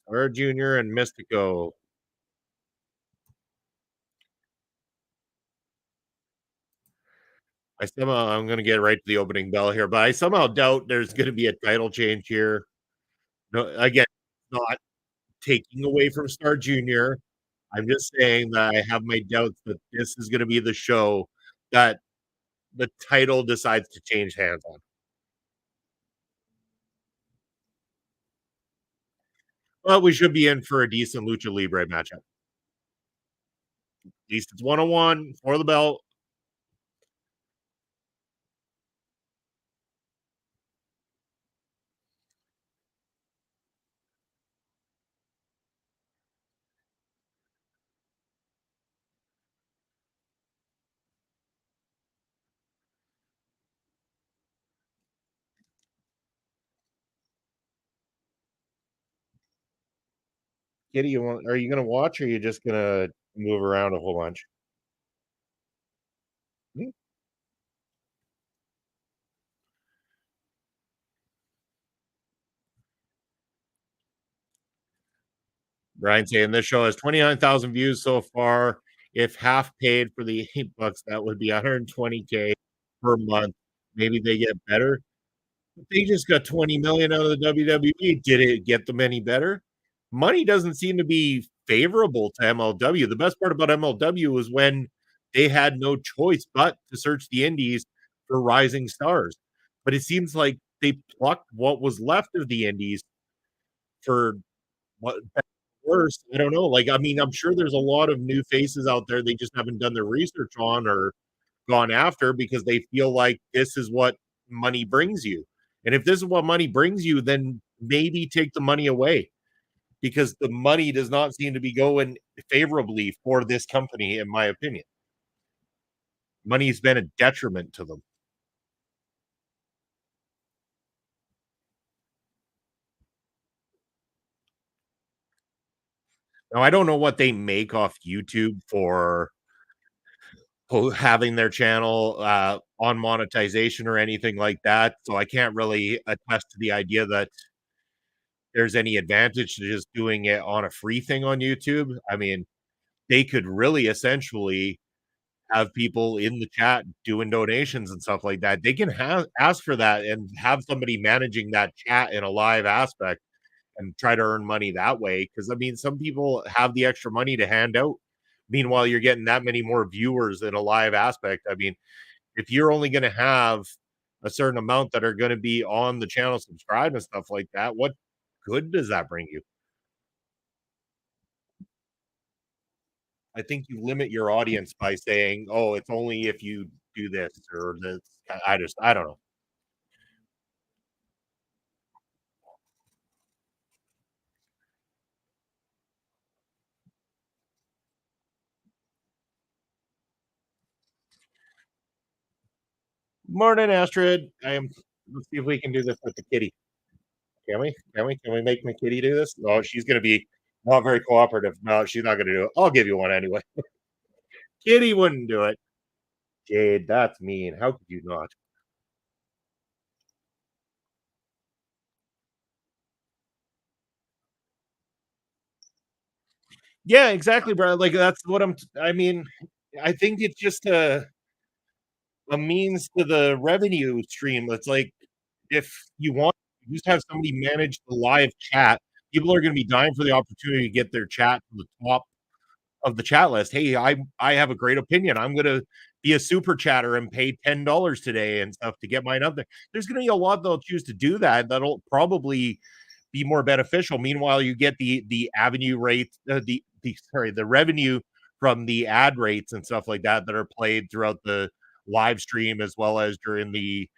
Our Junior and Mystico. I'm going to get right to the opening bell here, but I somehow doubt there's going to be a title change here. No, again, not taking away from Star Junior. I'm just saying that I have my doubts that this is going to be the show that the title decides to change hands on. Well, we should be in for a decent Lucha Libre matchup. At least it's 1-on-1 for the belt. Kitty, are you gonna watch or are you just gonna move around a whole bunch? Hmm? Brian saying this show has 29,000 views so far. If half paid for the $8, that would be 120K per month. Maybe they get better. They just got 20 million out of the WWE. Did it get them any better? Money doesn't seem to be favorable to MLW. The best part about MLW was when they had no choice but to search the indies for rising stars. But it seems like they plucked what was left of the indies for what worse. I don't know. Like, I mean, I'm sure there's a lot of new faces out there they just haven't done their research on or gone after because they feel like this is what money brings you. And if this is what money brings you, then maybe take the money away because the money does not seem to be going favorably for this company, in my opinion. Money's been a detriment to them. Now, I don't know what they make off YouTube for having their channel on monetization or anything like that. So I can't really attest to the idea that there's any advantage to just doing it on a free thing on YouTube. I mean, they could really essentially have people in the chat doing donations and stuff like that. They can ask for that and have somebody managing that chat in a live aspect and try to earn money that way. Because I mean, some people have the extra money to hand out. Meanwhile, you're getting that many more viewers in a live aspect. I mean, if you're only going to have a certain amount that are going to be on the channel subscribed and stuff like that, what good does that bring you? I think you limit your audience by saying, "Oh, it's only if you do this or this." I don't know. Morning, Astrid. I am. Let's see if we can do this with the kitty. Can we? Can we? Can we make my kitty do this? No, she's going to be not very cooperative. No, she's not going to do it. I'll give you one anyway. Kitty wouldn't do it. Jade, that's mean. How could you not? Yeah, exactly, bro. Like that's what I mean, I think it's just a means to the revenue stream. It's like if you want you just have somebody manage the live chat, people are gonna be dying for the opportunity to get their chat to the top of the chat list. Hey, I have a great opinion. I'm gonna be a super chatter and pay $10 today and stuff to get mine up there. There's gonna be a lot that'll choose to do that. That'll probably be more beneficial. Meanwhile, you get the avenue rates, the revenue from the ad rates and stuff like that that are played throughout the live stream as well as during the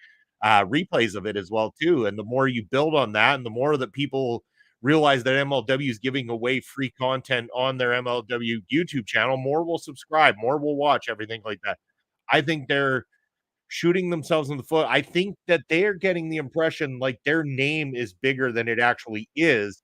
replays of it as well too. And the more you build on that, and the more that people realize that MLW is giving away free content on their MLW YouTube channel, more will subscribe, more will watch, everything like that. I think they're shooting themselves in the foot. I think that they're getting the impression like their name is bigger than it actually is,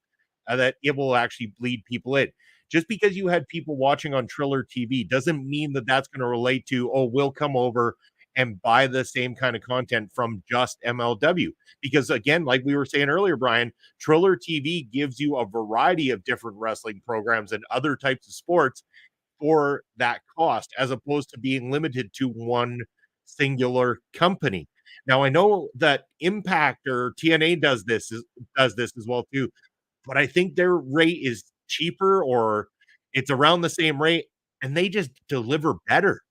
that it will actually bleed people in. Just because you had people watching on Triller TV doesn't mean that that's going to relate to, oh, we'll come over and buy the same kind of content from just MLW. Because again, like we were saying earlier, Brian, Triller TV gives you a variety of different wrestling programs and other types of sports for that cost as opposed to being limited to one singular company. Now I know that Impact or TNA does this as well too, but I think their rate is cheaper or it's around the same rate and they just deliver better.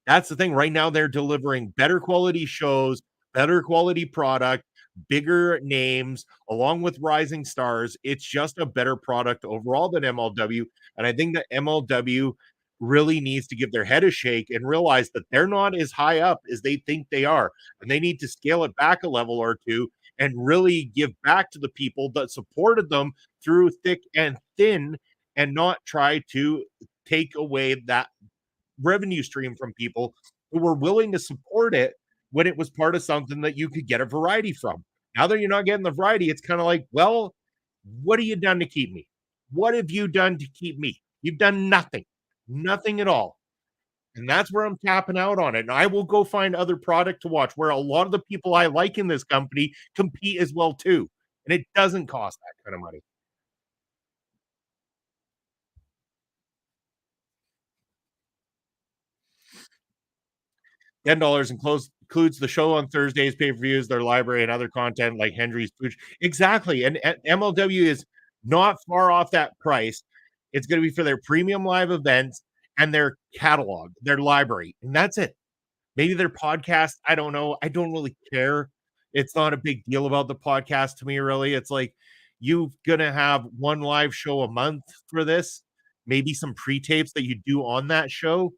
That's the thing. Right now, they're delivering better quality shows, better quality product, bigger names, along with rising stars. It's just a better product overall than MLW. And I think that MLW really needs to give their head a shake and realize that they're not as high up as they think they are. And they need to scale it back a level or two and really give back to the people that supported them through thick and thin and not try to take away that revenue stream from people who were willing to support it when it was part of something that you could get a variety from. Now that you're not getting the variety, it's kind of like, well, what have you done to keep me? What have you done to keep me? You've done nothing, nothing at all. And that's where I'm tapping out on it. And I will go find other product to watch where a lot of the people I like in this company compete as well too. And it doesn't cost that kind of money. $10 includes the show on Thursdays, pay-per-views, their library, and other content like Henry's Pooch. Exactly, and MLW is not far off that price. It's gonna be for their premium live events and their catalog, their library, and that's it. Maybe their podcast, I don't know. I don't really care. It's not a big deal about the podcast to me, really. It's like, you gonna have 1 live show a month for this, maybe some pre-tapes that you do on that show.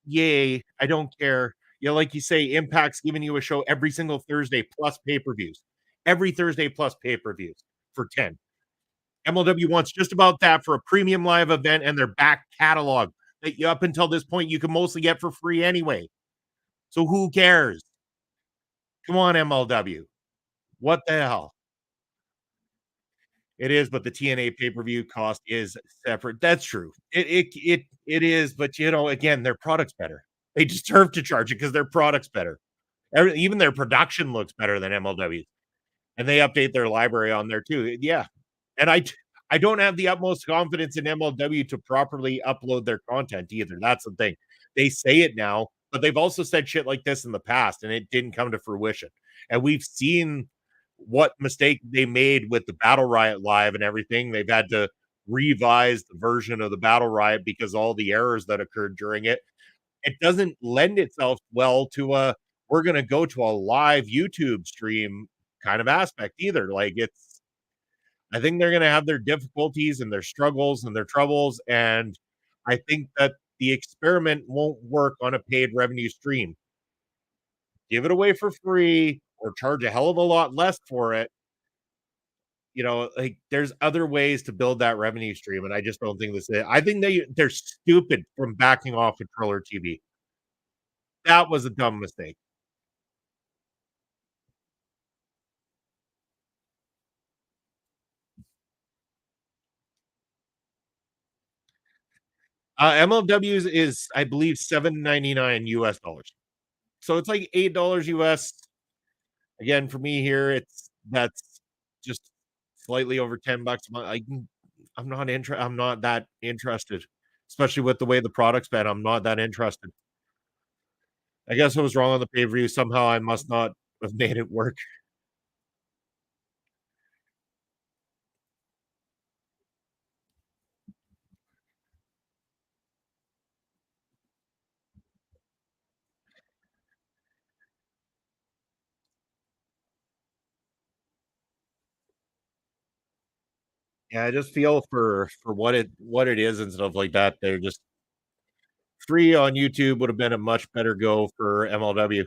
Yay, I don't care. Yeah, like you say, Impact's giving you a show every single Thursday plus pay-per-views. Every Thursday plus pay-per-views for 10. MLW wants just about that for a premium live event and their back catalog that you up until this point, you can mostly get for free anyway. So who cares? Come on, MLW. What the hell? It is, but the TNA pay-per-view cost is separate. That's true. It is, but, again, their product's better. They deserve to charge it because their product's better. Even their production looks better than MLW, and they update their library on there too. Yeah, and I don't have the utmost confidence in MLW to properly upload their content either. That's the thing. They say it now, but they've also said shit like this in the past, and it didn't come to fruition. And we've seen what mistake they made with the Battle Riot Live and everything. They've had to revise the version of the Battle Riot because all the errors that occurred during it. It doesn't lend itself well to a we're gonna go to a live YouTube stream kind of aspect either. Like, it's I think they're gonna have their difficulties and their struggles and their troubles, and I think that the experiment won't work on a paid revenue stream. Give it away for free or charge a hell of a lot less for it. Like, there's other ways to build that revenue stream, and I just don't think this is it. I think they're stupid from backing off Controller TV. That was a dumb mistake. MLW is, I believe, 7.99 US dollars. So it's like $8 US. Again, for me here, that's just slightly over 10 bucks a month. I'm not that interested, especially with the way the product's been. I'm not that interested. I guess I was wrong on the pay-per-view. Somehow I must not have made it work. Yeah, I just feel for what it is and stuff like that. They're just free on YouTube would have been a much better go for MLW.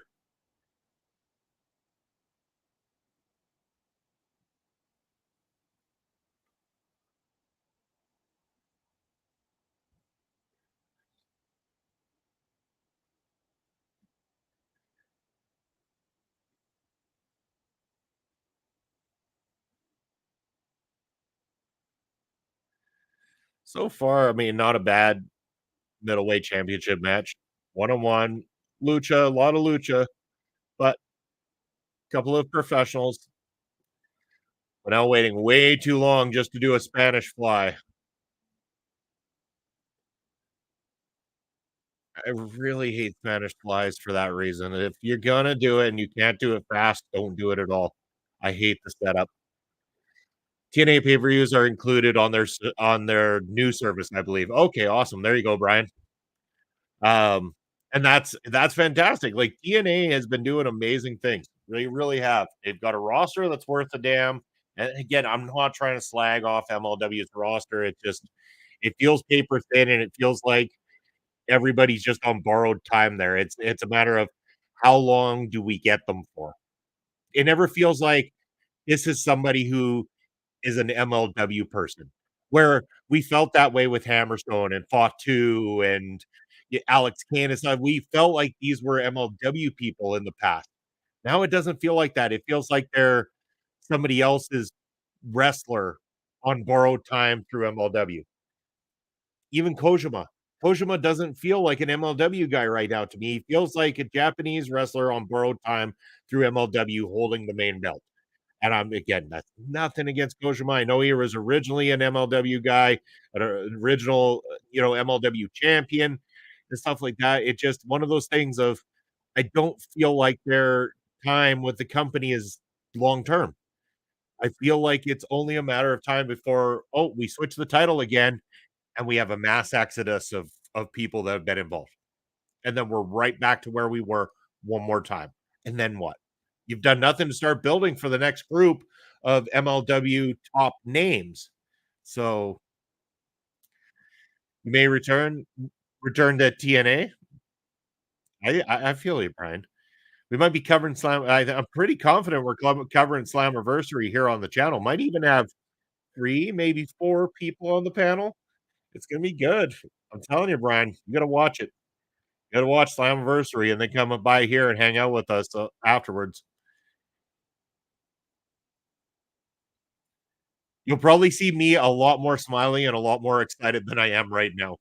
So far, I mean, not a bad middleweight championship match. One-on-one, lucha, a lot of lucha, but a couple of professionals. But now waiting way too long just to do a Spanish fly. I really hate Spanish flies for that reason. If you're gonna do it and you can't do it fast, don't do it at all. I hate the setup. TNA pay-per-views are included on on their new service, I believe. Okay, awesome. There you go, Brian. Um, and that's fantastic. Like, TNA has been doing amazing things. They really have. They've got a roster that's worth a damn. And again, I'm not trying to slag off MLW's roster. It feels paper thin and it feels like everybody's just on borrowed time there. It's a matter of how long do we get them for? It never feels like this is somebody who is an MLW person, where we felt that way with Hammerstone and Fatu and Alex Canis. We felt like these were MLW people in the past. Now it doesn't feel like that. It feels like they're somebody else's wrestler on borrowed time through MLW. Even Kojima. Kojima doesn't feel like an MLW guy right now to me. He feels like a Japanese wrestler on borrowed time through MLW holding the main belt. And I'm again, that's nothing against Kojima. I know he was originally an MLW guy, an original, MLW champion and stuff like that. It's just one of those things of I don't feel like their time with the company is long term. I feel like it's only a matter of time before, oh, we switch the title again and we have a mass exodus of people that have been involved. And then we're right back to where we were one more time. And then what? You've done nothing to start building for the next group of MLW top names. So you may return to TNA. I feel you, Brian. We might be covering Slam. I'm pretty confident we're covering Slammiversary here on the channel. Might even have three, maybe four people on the panel. It's gonna be good. I'm telling you, Brian, you gotta watch it. You gotta watch Slammiversary and then come by here and hang out with us afterwards. You'll probably see me a lot more smiling and a lot more excited than I am right now.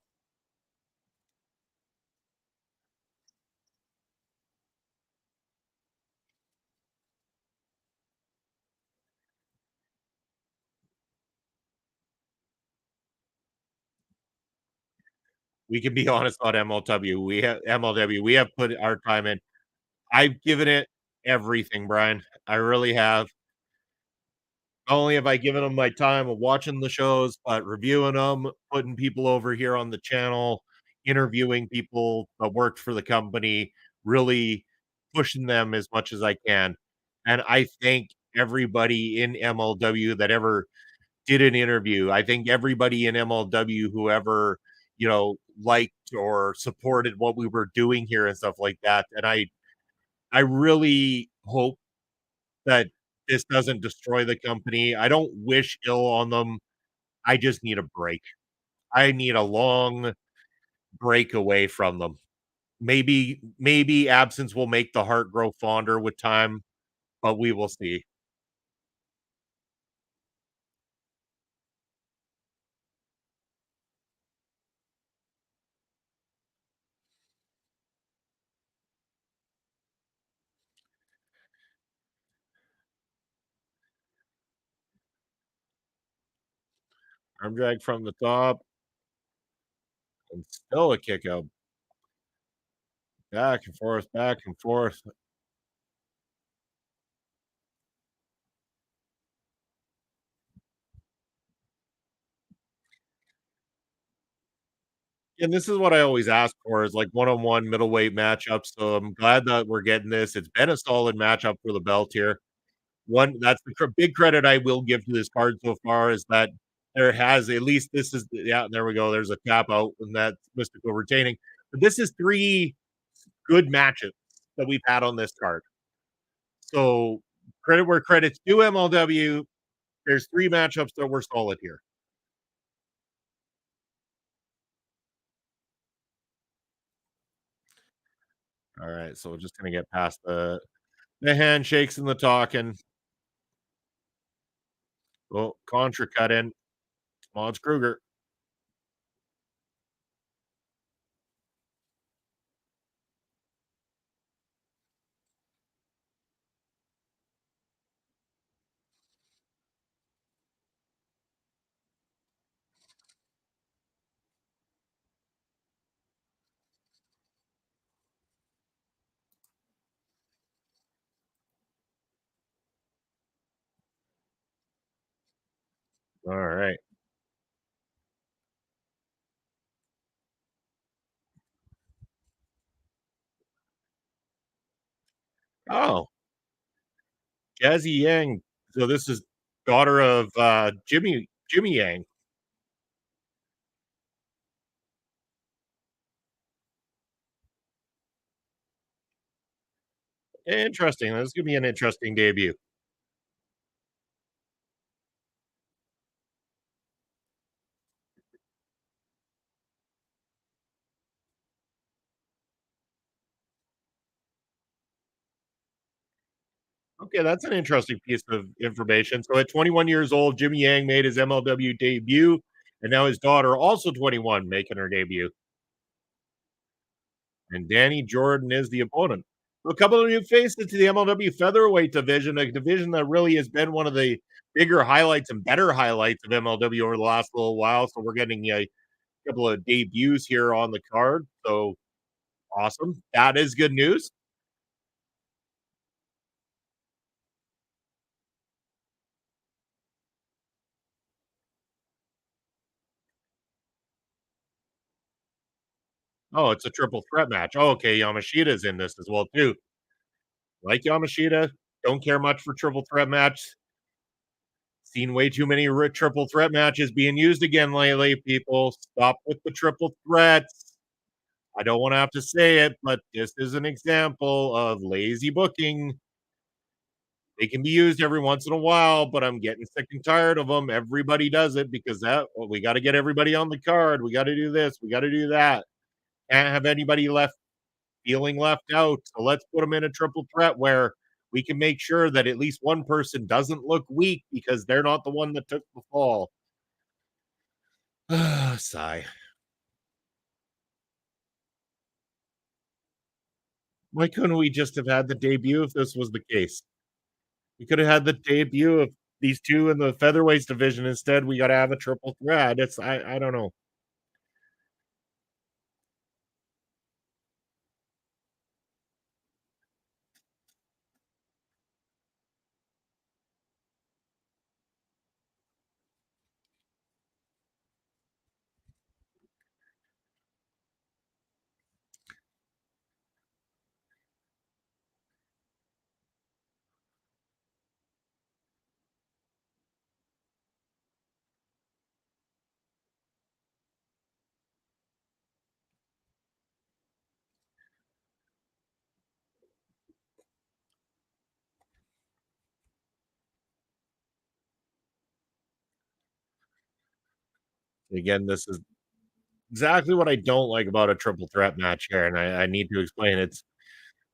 We can be honest about MLW. We have put our time in. I've given it everything, Brian. I really have. Not only have I given them my time of watching the shows, but reviewing them, putting people over here on the channel, interviewing people that worked for the company, really pushing them as much as I can. And I thank everybody in MLW that ever did an interview. I think everybody in MLW who ever, liked or supported what we were doing here and stuff like that. And I really hope that this doesn't destroy the company. I don't wish ill on them. I just need a break. I need a long break away from them. Maybe absence will make the heart grow fonder with time, but we will see. Arm drag from the top and still a kick out. Back and forth, back and forth. And this is what I always ask for is like one-on-one middleweight matchups. So I'm glad that we're getting this. It's been a solid matchup for the belt here. One that's the big credit I will give to this card so far is that there has at least this is yeah, there we go. There's a tap out and that's mystical retaining. But this is three good matches that we've had on this card. So credit where credit's due MLW. There's three matchups that were solid here. All right, so we're just gonna get past the handshakes and the talking. Oh, Contra cut in. Mods Kruger. All right. Oh, Jazzy Yang. So this is daughter of Jimmy Yang. Interesting. This is gonna be an interesting debut. Okay, that's an interesting piece of information. So at 21 years old, Jimmy Yang made his MLW debut, and now his daughter, also 21, making her debut. And Danny Jordan is the opponent. A couple of new faces to the MLW featherweight division, a division that really has been one of the bigger highlights and better highlights of MLW over the last little while. So we're getting a couple of debuts here on the card. So awesome. That is good news. Oh, it's a triple threat match. Oh, okay. Yamashita's in this as well, too. Like Yamashita, don't care much for triple threat match. Seen way too many triple threat matches being used again lately. People, stop with the triple threats. I don't want to have to say it, but this is an example of lazy booking. They can be used every once in a while, but I'm getting sick and tired of them. Everybody does it because we got to get everybody on the card. We got to do this. We got to do that. Can't have anybody left feeling left out. So let's put them in a triple threat where we can make sure that at least one person doesn't look weak because they're not the one that took the fall. Sigh. Why couldn't we just have had the debut if this was the case? We could have had the debut of these 2 in the featherweights division. Instead, we gotta have a triple threat. It's I don't know. Again, this is exactly what I don't like about a triple threat match here, and I need to explain. It's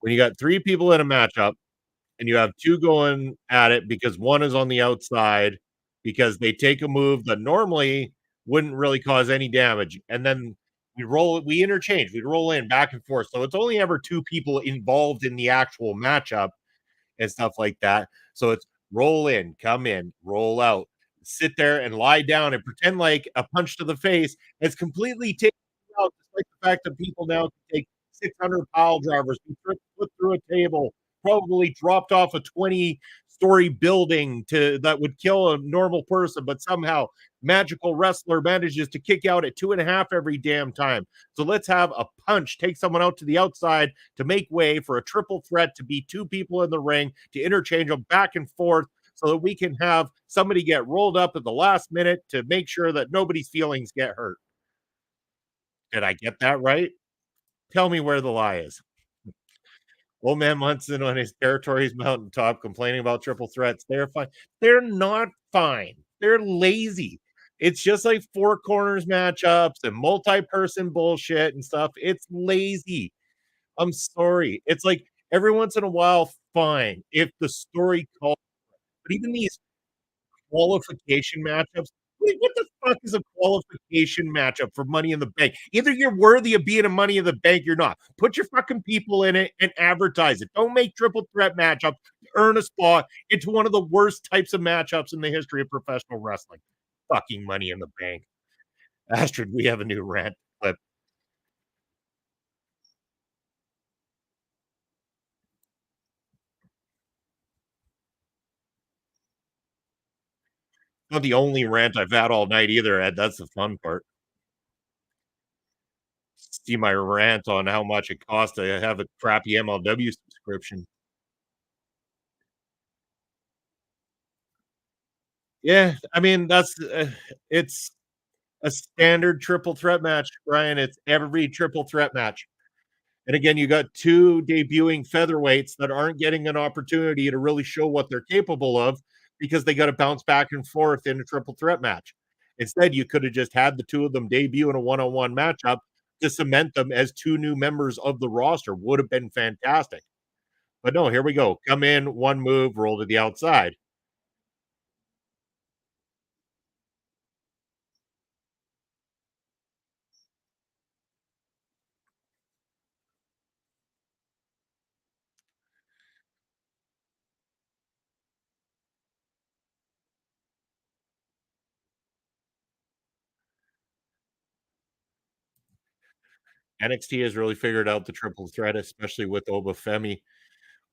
when you got 3 people in a matchup and you have 2 going at it because 1 is on the outside because they take a move that normally wouldn't really cause any damage, and then we interchange, we roll in back and forth, so it's only ever 2 people involved in the actual matchup and stuff like that. So it's roll in, come in, roll out, sit there and lie down and pretend like a punch to the face is completely taken out, despite the fact that people now can take 600 pile drivers, be put through a table, probably dropped off a 20-story building to that would kill a normal person, but somehow magical wrestler manages to kick out at 2.5 every damn time. So let's have a punch, take someone out to the outside to make way for a triple threat to be 2 people in the ring to interchange them back and forth so that we can have somebody get rolled up at the last minute to make sure that nobody's feelings get hurt. Did I get that right? Tell me where the lie is. Old man Munson on his territory's mountaintop complaining about triple threats. They're fine. They're not fine. They're lazy. It's just like four corners matchups and multi-person bullshit and stuff. It's lazy. I'm sorry. It's like every once in a while, fine, if the story calls, but even these qualification matchups. Wait, what the fuck is a qualification matchup for Money in the Bank? Either you're worthy of being a Money in the Bank, you're not. Put your fucking people in it and advertise it. Don't make triple threat matchups to earn a spot into one of the worst types of matchups in the history of professional wrestling. Fucking Money in the Bank. Astrid, we have a new rant clip. Not the only rant I've had all night either, Ed. That's the fun part. See my rant on how much it costs to have a crappy MLW subscription. Yeah, I mean, it's a standard triple threat match, Brian. It's every triple threat match. And again, you got 2 debuting featherweights that aren't getting an opportunity to really show what they're capable of because they gotta bounce back and forth in a triple threat match. Instead, you could have just had the 2 of them debut in a one-on-one matchup to cement them as 2 new members of the roster, would have been fantastic. But no, here we go. Come in, one move, roll to the outside. NXT has really figured out the triple threat, especially with Obafemi.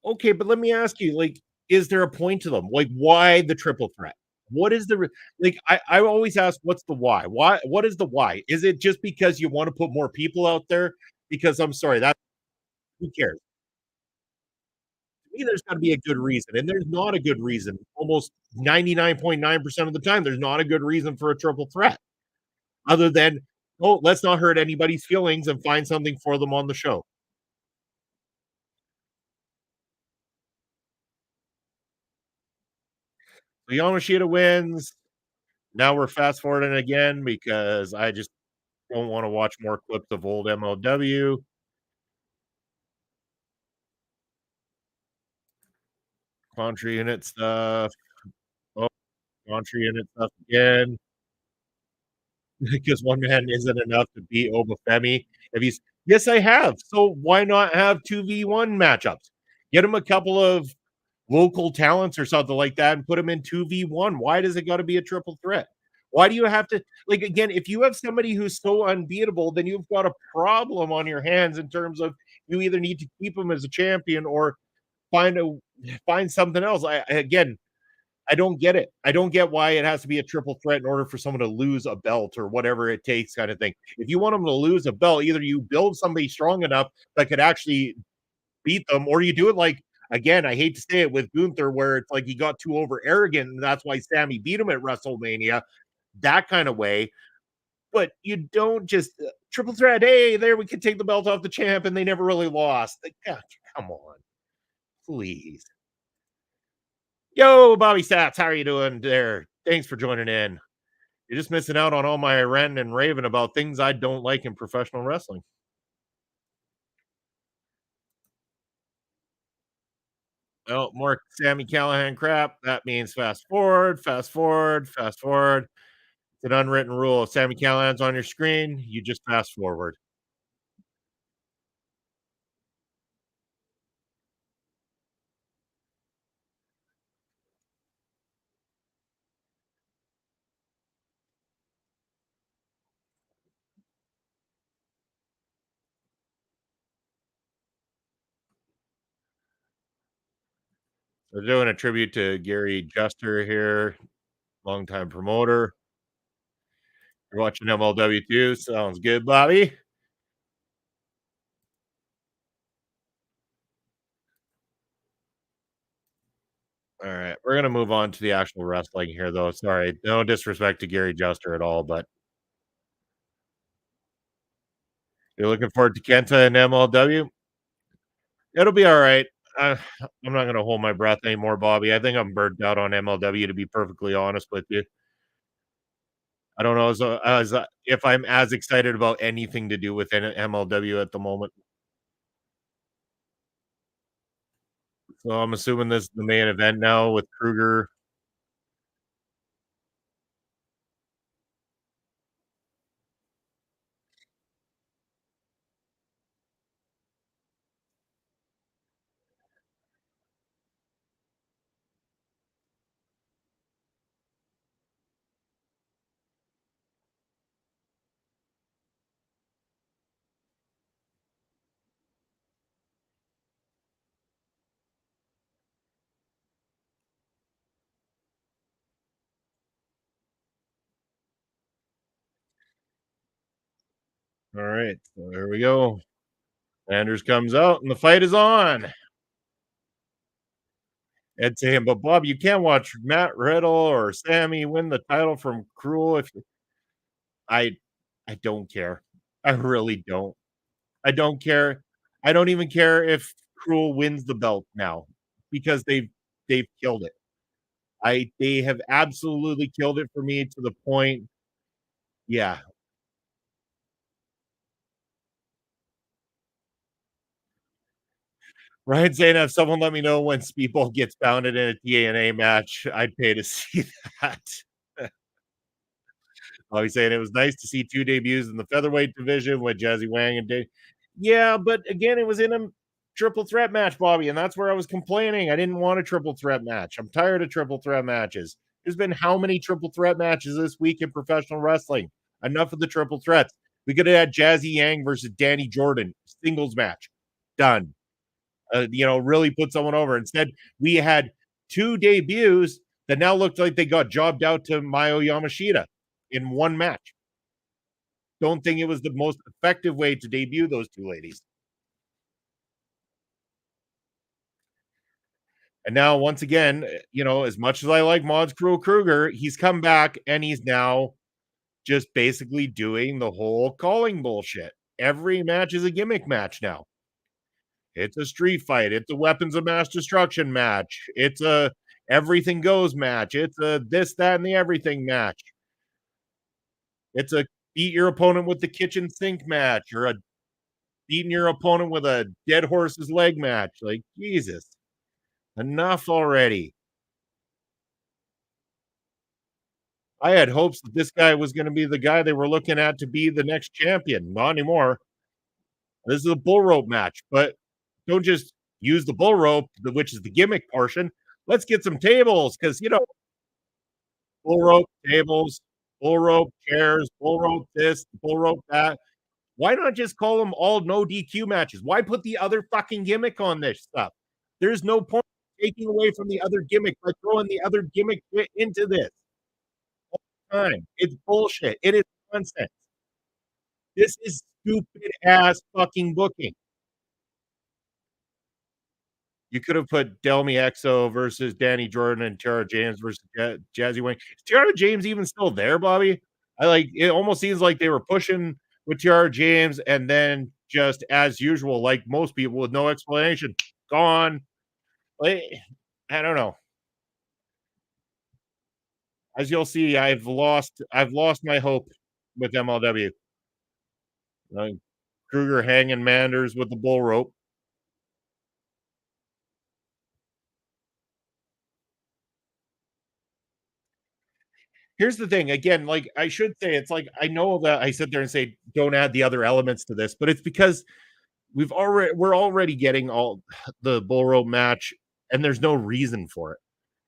Okay, but let me ask you, like, is there a point to them? Like, why the triple threat? What is the like? I always ask, what's the why? Why? What is the why? Is it just because you want to put more people out there? Because I'm sorry, that who cares? To me, there's got to be a good reason, and there's not a good reason. Almost 99.9% of the time, there's not a good reason for a triple threat, other than oh, let's not hurt anybody's feelings and find something for them on the show. So Yamashita wins. Now we're fast forwarding again because I just don't want to watch more clips of old MLW. Contra unit stuff. Oh, Contra unit stuff again. Because one man isn't enough to beat Obafemi. If he's yes, I have. So why not have 2v1 matchups? Get him a couple of local talents or something like that and put them in 2v1. Why does it got to be a triple threat? Why do you have to like again, if you have somebody who's so unbeatable, then you've got a problem on your hands in terms of you either need to keep him as a champion or find a find something else. Again, I don't get it. I don't get why it has to be a triple threat in order for someone to lose a belt or whatever it takes, kind of thing. If you want them to lose a belt, either you build somebody strong enough that could actually beat them, or you do it like again. I hate to say it with Gunther, where it's like he got too over arrogant, and that's why Sammy beat him at WrestleMania. That kind of way, but you don't just triple threat. Hey, there we can take the belt off the champ, and they never really lost. Like, God, come on, please. Yo, Bobby Sats, how are you doing there? Thanks for joining in. You're just missing out on all my ranting and raving about things I don't like in professional wrestling. Oh, more Sammy Callahan crap. That means fast forward, fast forward, fast forward. It's an unwritten rule. If Sammy Callahan's on your screen, you just fast forward. We're doing a tribute to Gary Juster here, longtime promoter. You're watching MLW too. Sounds good, Bobby. All right, we're gonna move on to the actual wrestling here, though. Sorry, no disrespect to Gary Juster at all, but you're looking forward to Kenta and MLW. It'll be all right. I'm not gonna hold my breath anymore, Bobby. I think I'm burnt out on MLW, to be perfectly honest with you. I don't know if I'm as excited about anything to do with MLW at the moment. So I'm assuming this is the main event now with Kruger. All right, so here we go. Anders comes out and the fight is on. And to him, but Bob, you can't watch Matt Riddle or Sammy win the title from Cruel if I I don't care. I really don't. I don't care. I don't even care if Cruel wins the belt now because they've killed it. They have absolutely killed it for me to the point yeah. Ryan saying, "If someone let me know when Speedball gets pounded in a TNA match, I'd pay to see that." Bobby saying, "It was nice to see 2 debuts in the featherweight division with Jazzy Wang and Dave." Yeah, but again, it was in a triple threat match, Bobby, and that's where I was complaining. I didn't want a triple threat match. I'm tired of triple threat matches. There's been how many triple threat matches this week in professional wrestling? Enough of the triple threats. We could have had Jazzy Yang versus Danny Jordan, singles match. Done. Really put someone over. Instead, we had 2 debuts that now looked like they got jobbed out to Mayo Yamashita in one match. Don't think it was the most effective way to debut those 2 ladies. And now, once again, as much as I like Mods Kruger, he's come back and he's now just basically doing the whole calling bullshit. Every match is a gimmick match now. It's a street fight. It's a weapons of mass destruction match. It's a everything goes match. It's a this, that, and the everything match. It's a beat your opponent with the kitchen sink match or a beating your opponent with a dead horse's leg match. Like, Jesus, enough already. I had hopes that this guy was going to be the guy they were looking at to be the next champion. Not anymore. This is a bull rope match, but don't just use the bull rope, which is the gimmick portion. Let's get some tables because, bull rope tables, bull rope chairs, bull rope this, bull rope that. Why not just call them all no DQ matches? Why put the other fucking gimmick on this stuff? There's no point taking away from the other gimmick by throwing the other gimmick into this time. It's bullshit. It is nonsense. This is stupid ass fucking booking. You could have put Delmy Exo versus Danny Jordan and Tiara James versus Jazzy Wayne. Is Tiara James even still there, Bobby? It almost seems like they were pushing with Tiara James and then just as usual, like most people with no explanation, gone. Like, I don't know. As you'll see, I've lost my hope with MLW. Uh, Kruger hanging Manders with the bull rope. Here's the thing, again, like, I should say, it's like, I know that I sit there and say, "Don't add the other elements to this," but it's because we're already getting all the bull rope match, and there's no reason for it.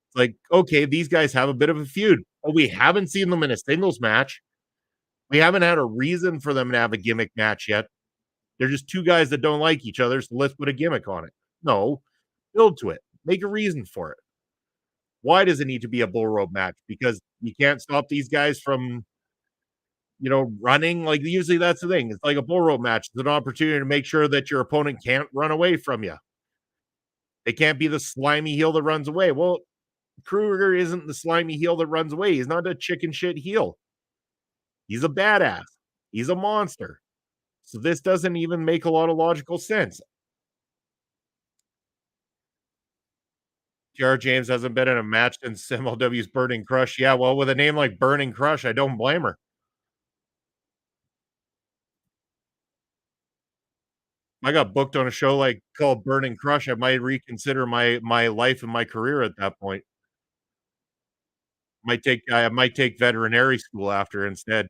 It's like, okay, these guys have a bit of a feud, but we haven't seen them in a singles match. We haven't had a reason for them to have a gimmick match yet. They're just 2 guys that don't like each other, so let's put a gimmick on it. No, build to it. Make a reason for it. Why does it need to be a bull rope match? Because you can't stop these guys from running, like, usually that's the thing. It's like a bull rope match. It's an opportunity to make sure that your opponent can't run away from you. They can't be the slimy heel that runs away. Well, Kruger isn't the slimy heel that runs away. He's not a chicken shit heel. He's a badass. He's a monster. So this doesn't even make a lot of logical sense. JR James hasn't been in a match since MLW's Burning Crush. Yeah, well, with a name like Burning Crush, I don't blame her. I got booked on a show like called Burning Crush, I might reconsider my life and my career at that point. I might take veterinary school after instead.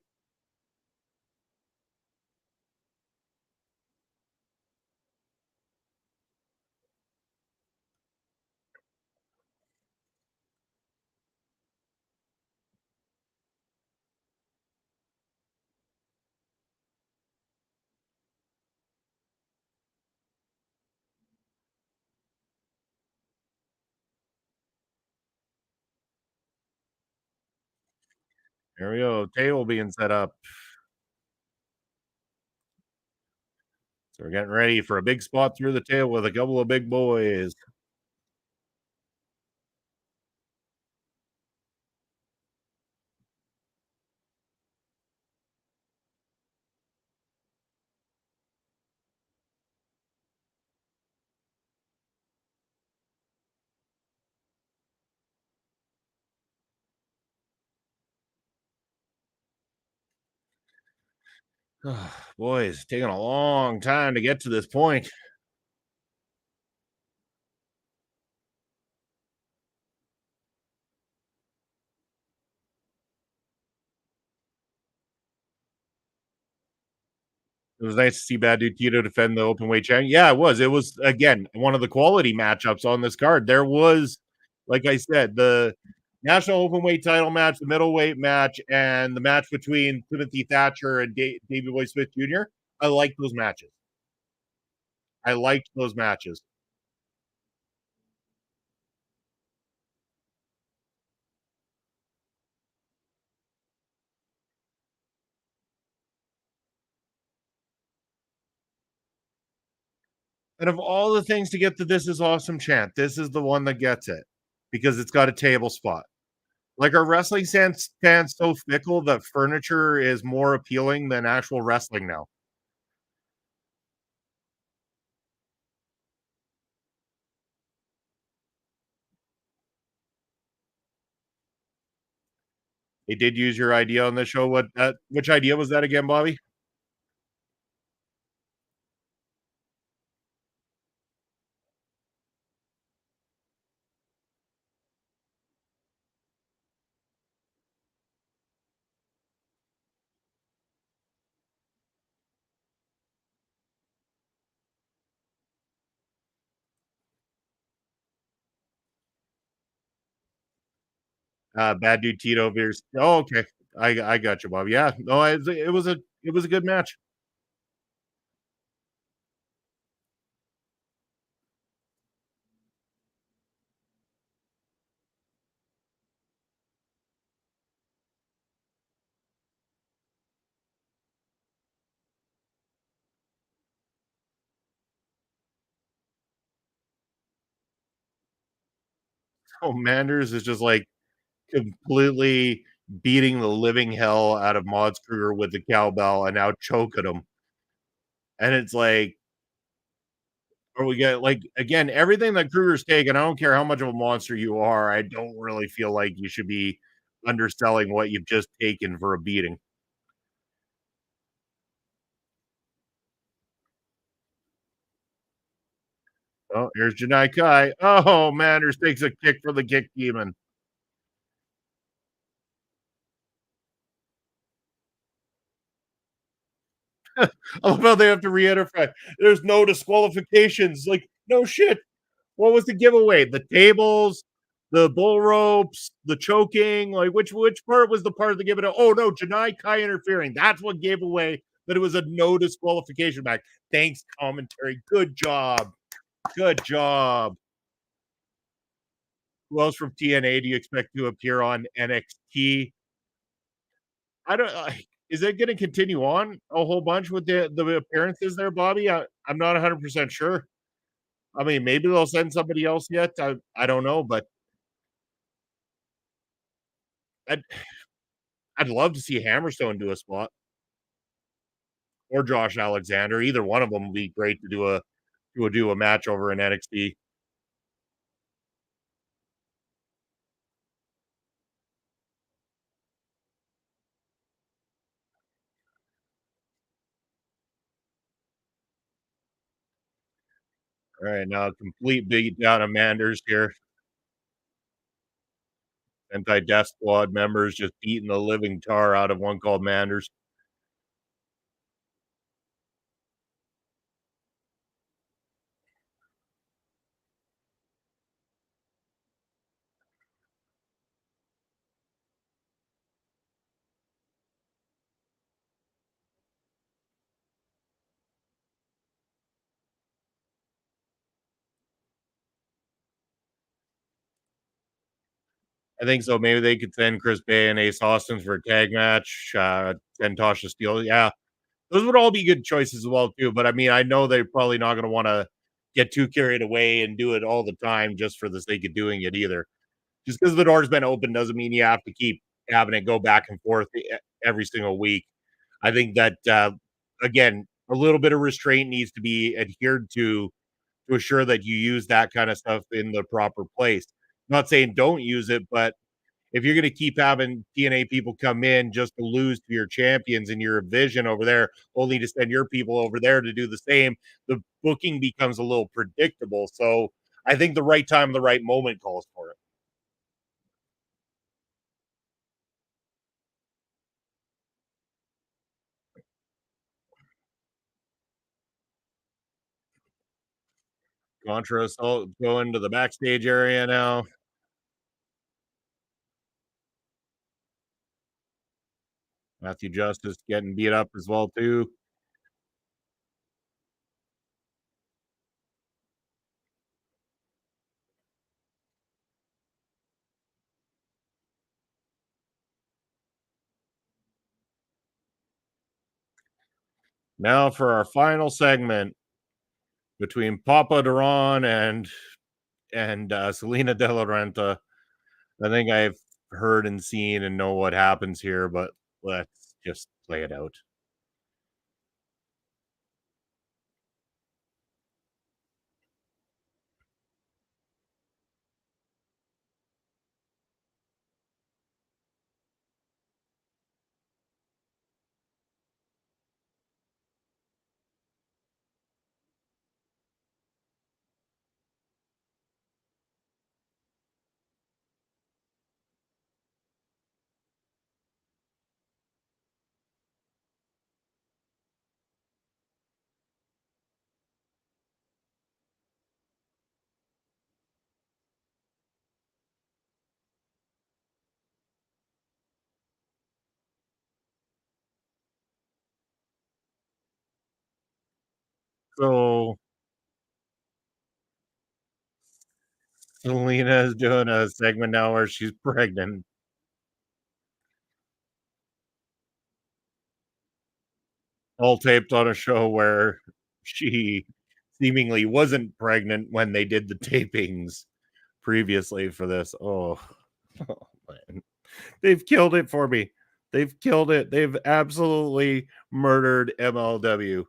There we go, table being set up. So we're getting ready for a big spot through the table with a couple of big boys. Boys, taking a long time to get to this point. It was nice to see Bad Dude Tito defend the open weight champion. Yeah, it was. It was again one of the quality matchups on this card. There was, like I said, the national open weight title match, the middleweight match, and the match between Timothy Thatcher and David Boy Smith Jr. I liked those matches. I liked those matches. And of all the things to get to This Is Awesome chant, this is the one that gets it because it's got a table spot. Like, are wrestling fans so fickle that furniture is more appealing than actual wrestling now? They did use your idea on the show. Which idea was that again, Bobby? Bad Dude Tito Veers. Oh, okay. I got you, Bobby. Yeah. No, it was a good match. Oh, Manders is just like completely beating the living hell out of Mods Kruger with the cowbell and now choking him. And it's like, or we get like again, everything that Kruger's taken, I don't care how much of a monster you are, I don't really feel like you should be underselling what you've just taken for a beating. Oh, here's Janai Kai. Oh, Manders takes a kick for the kick demon. I love how they have to reiterate. There's no disqualifications. Like, no shit. What was the giveaway? The tables, the bull ropes, the choking. Like, which part was the part of the giveaway? Oh no, Janai Kai interfering. That's what gave away that it was a no disqualification match. Thanks, commentary. Good job. Good job. Who else from TNA do you expect to appear on NXT? I don't. Is it going to continue on a whole bunch with the appearances there, Bobby? I'm not 100% sure. I mean, maybe they'll send somebody else yet. I don't know, but I'd I'd love to see Hammerstone do a spot or Josh Alexander. Either one of them would be great to do a match over in NXT. All right, now complete beat down of Manders here. Anti-Death Squad members just beating the living tar out of one called Manders. I think so. Maybe they could send Chris Bay and Ace Austin for a tag match. Send Tasha Steele. Yeah, those would all be good choices as well too. But I mean, I know they're probably not going to want to get too carried away and do it all the time just for the sake of doing it either. Just because the door's been open doesn't mean you have to keep having it go back and forth every single week. I think that again, a little bit of restraint needs to be adhered to assure that you use that kind of stuff in the proper place. Not saying don't use it, but if you're going to keep having TNA people come in just to lose to your champions and your vision over there, only to send your people over there to do the same, the booking becomes a little predictable. So I think the right time, the right moment calls for it. Contra assault going to the backstage area now. Matthew Justice getting beat up as well too. Now for our final segment between Papa Duran and Selena De La Renta. I think I've heard and seen and know what happens here, but let's just play it out. So Selena is doing a segment now where she's pregnant, all taped on a show where she seemingly wasn't pregnant when they did the tapings previously for this. Oh, oh man. They've killed it for me. They've killed it. They've absolutely murdered MLW.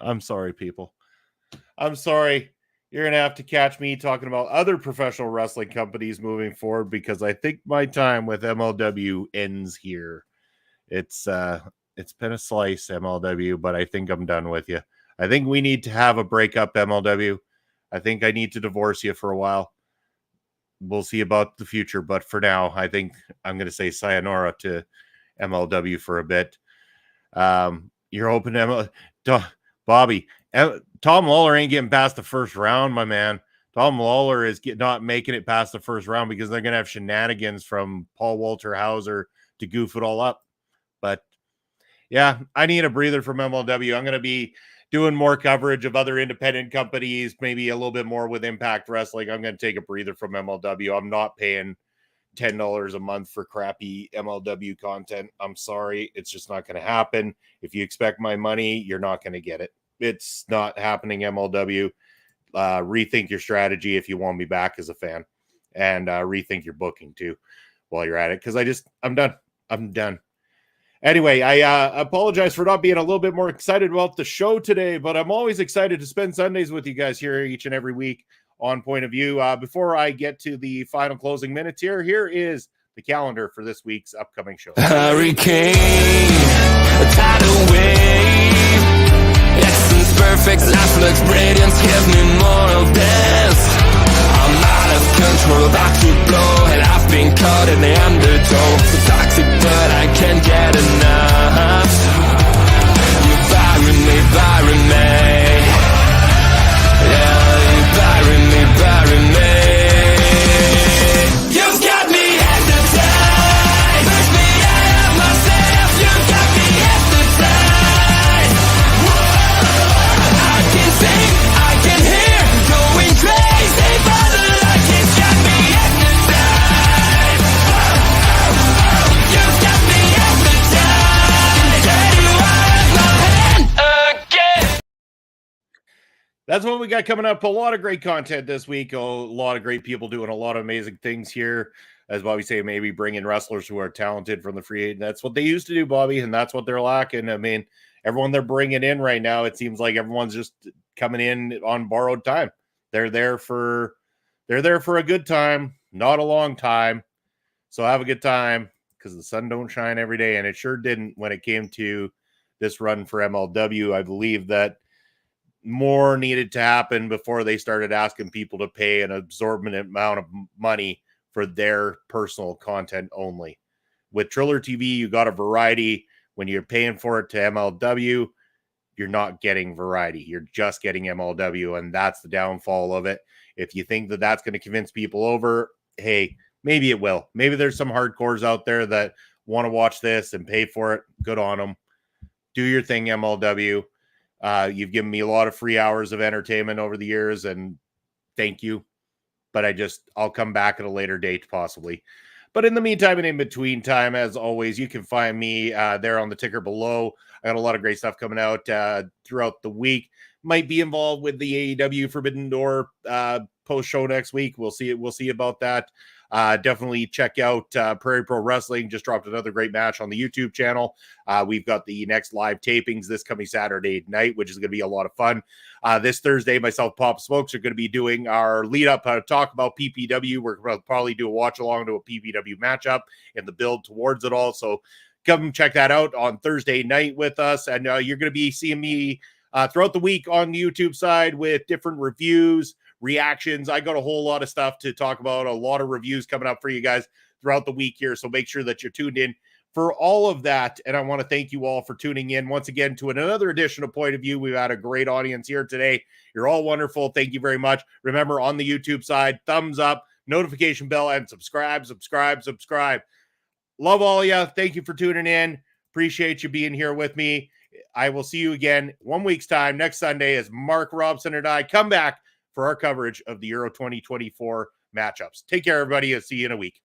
I'm sorry, people. I'm sorry. You're going to have to catch me talking about other professional wrestling companies moving forward because I think my time with MLW ends here. It's been a slice, MLW, but I think I'm done with you. I think we need to have a breakup, MLW. I think I need to divorce you for a while. We'll see about the future, but for now, I think I'm going to say sayonara to MLW for a bit. You're hoping Bobby, Tom Lawler ain't getting past the first round, my man. Tom Lawler is not making it past the first round because they're going to have shenanigans from Paul Walter Hauser to goof it all up. But yeah, I need a breather from MLW. I'm going to be doing more coverage of other independent companies, maybe a little bit more with Impact Wrestling. I'm going to take a breather from MLW. I'm not paying $10 a month for crappy MLW content. I'm sorry. It's just not going to happen. If you expect my money, you're not going to get it. It's not happening, MLW. Rethink your strategy if you want me back as a fan, and rethink your booking too while you're at it. Because I'm done. I'm done. Anyway, I apologize for not being a little bit more excited about the show today, but I'm always excited to spend Sundays with you guys here each and every week on Point of View. Before I get to the final closing minutes here is the calendar for this week's upcoming show. Hurricane, a tidal wave, essence perfect, life looks brilliant, give me more of this. I'm out of control, about to blow, and I've been caught in the undertow. So toxic, but I can't get enough. You're burying me, burying me. Yeah, you're burying me, burying me. You've got me hypnotized, push me out of myself. You've got me hypnotized. Whoa, I can see, I can hear, going crazy for the light. It's got me hypnotized. You've got me hypnotized. Get you out of my hand again. That's what we got coming up. A lot of great content this week. A lot of great people doing a lot of amazing things here. As Bobby say, maybe bringing wrestlers who are talented from the free agent. That's what they used to do, Bobby, and that's what they're lacking. I mean, everyone they're bringing in right now, it seems like everyone's just coming in on borrowed time. They're there for a good time, not a long time. So have a good time because the sun don't shine every day, and it sure didn't when it came to this run for MLW. I believe that more needed to happen before they started asking people to pay an absorbent amount of money for their personal content only. With Triller TV, you got a variety. When you're paying for it to MLW, you're not getting variety. You're just getting MLW, and that's the downfall of it. If you think that that's going to convince people over, hey, maybe it will. Maybe there's some hardcores out there that want to watch this and pay for it. Good on them. Do your thing, MLW. You've given me a lot of free hours of entertainment over the years, and thank you. But I'll come back at a later date, possibly. But in the meantime and in between time, as always, you can find me there on the ticker below. I got a lot of great stuff coming out throughout the week. Might be involved with the AEW Forbidden Door post show next week. We'll see about that. Definitely check out Prairie Pro Wrestling. Just dropped another great match on the YouTube channel. We've got the next live tapings this coming Saturday night, which is going to be a lot of fun. This Thursday, myself, Pop Smokes, are going to be doing our lead up talk about PPW. We're going to probably do a watch along to a PPW matchup and the build towards it all. So come check that out on Thursday night with us. And you're going to be seeing me throughout the week on the YouTube side with different reviews, reactions. I got a whole lot of stuff to talk about, a lot of reviews coming up for you guys throughout the week here. So make sure that you're tuned in for all of that. And I want to thank you all for tuning in once again to another edition of Point of View. We've had a great audience here today. You're all wonderful. Thank you very much. Remember, on the YouTube side, thumbs up, notification bell, and subscribe. Love all of you. Thank you for tuning in. Appreciate you being here with me. I will see you again 1 week's time next Sunday as Mark Robson and I come back for our coverage of the Euro 2024 matchups. Take care, everybody. I'll see you in a week.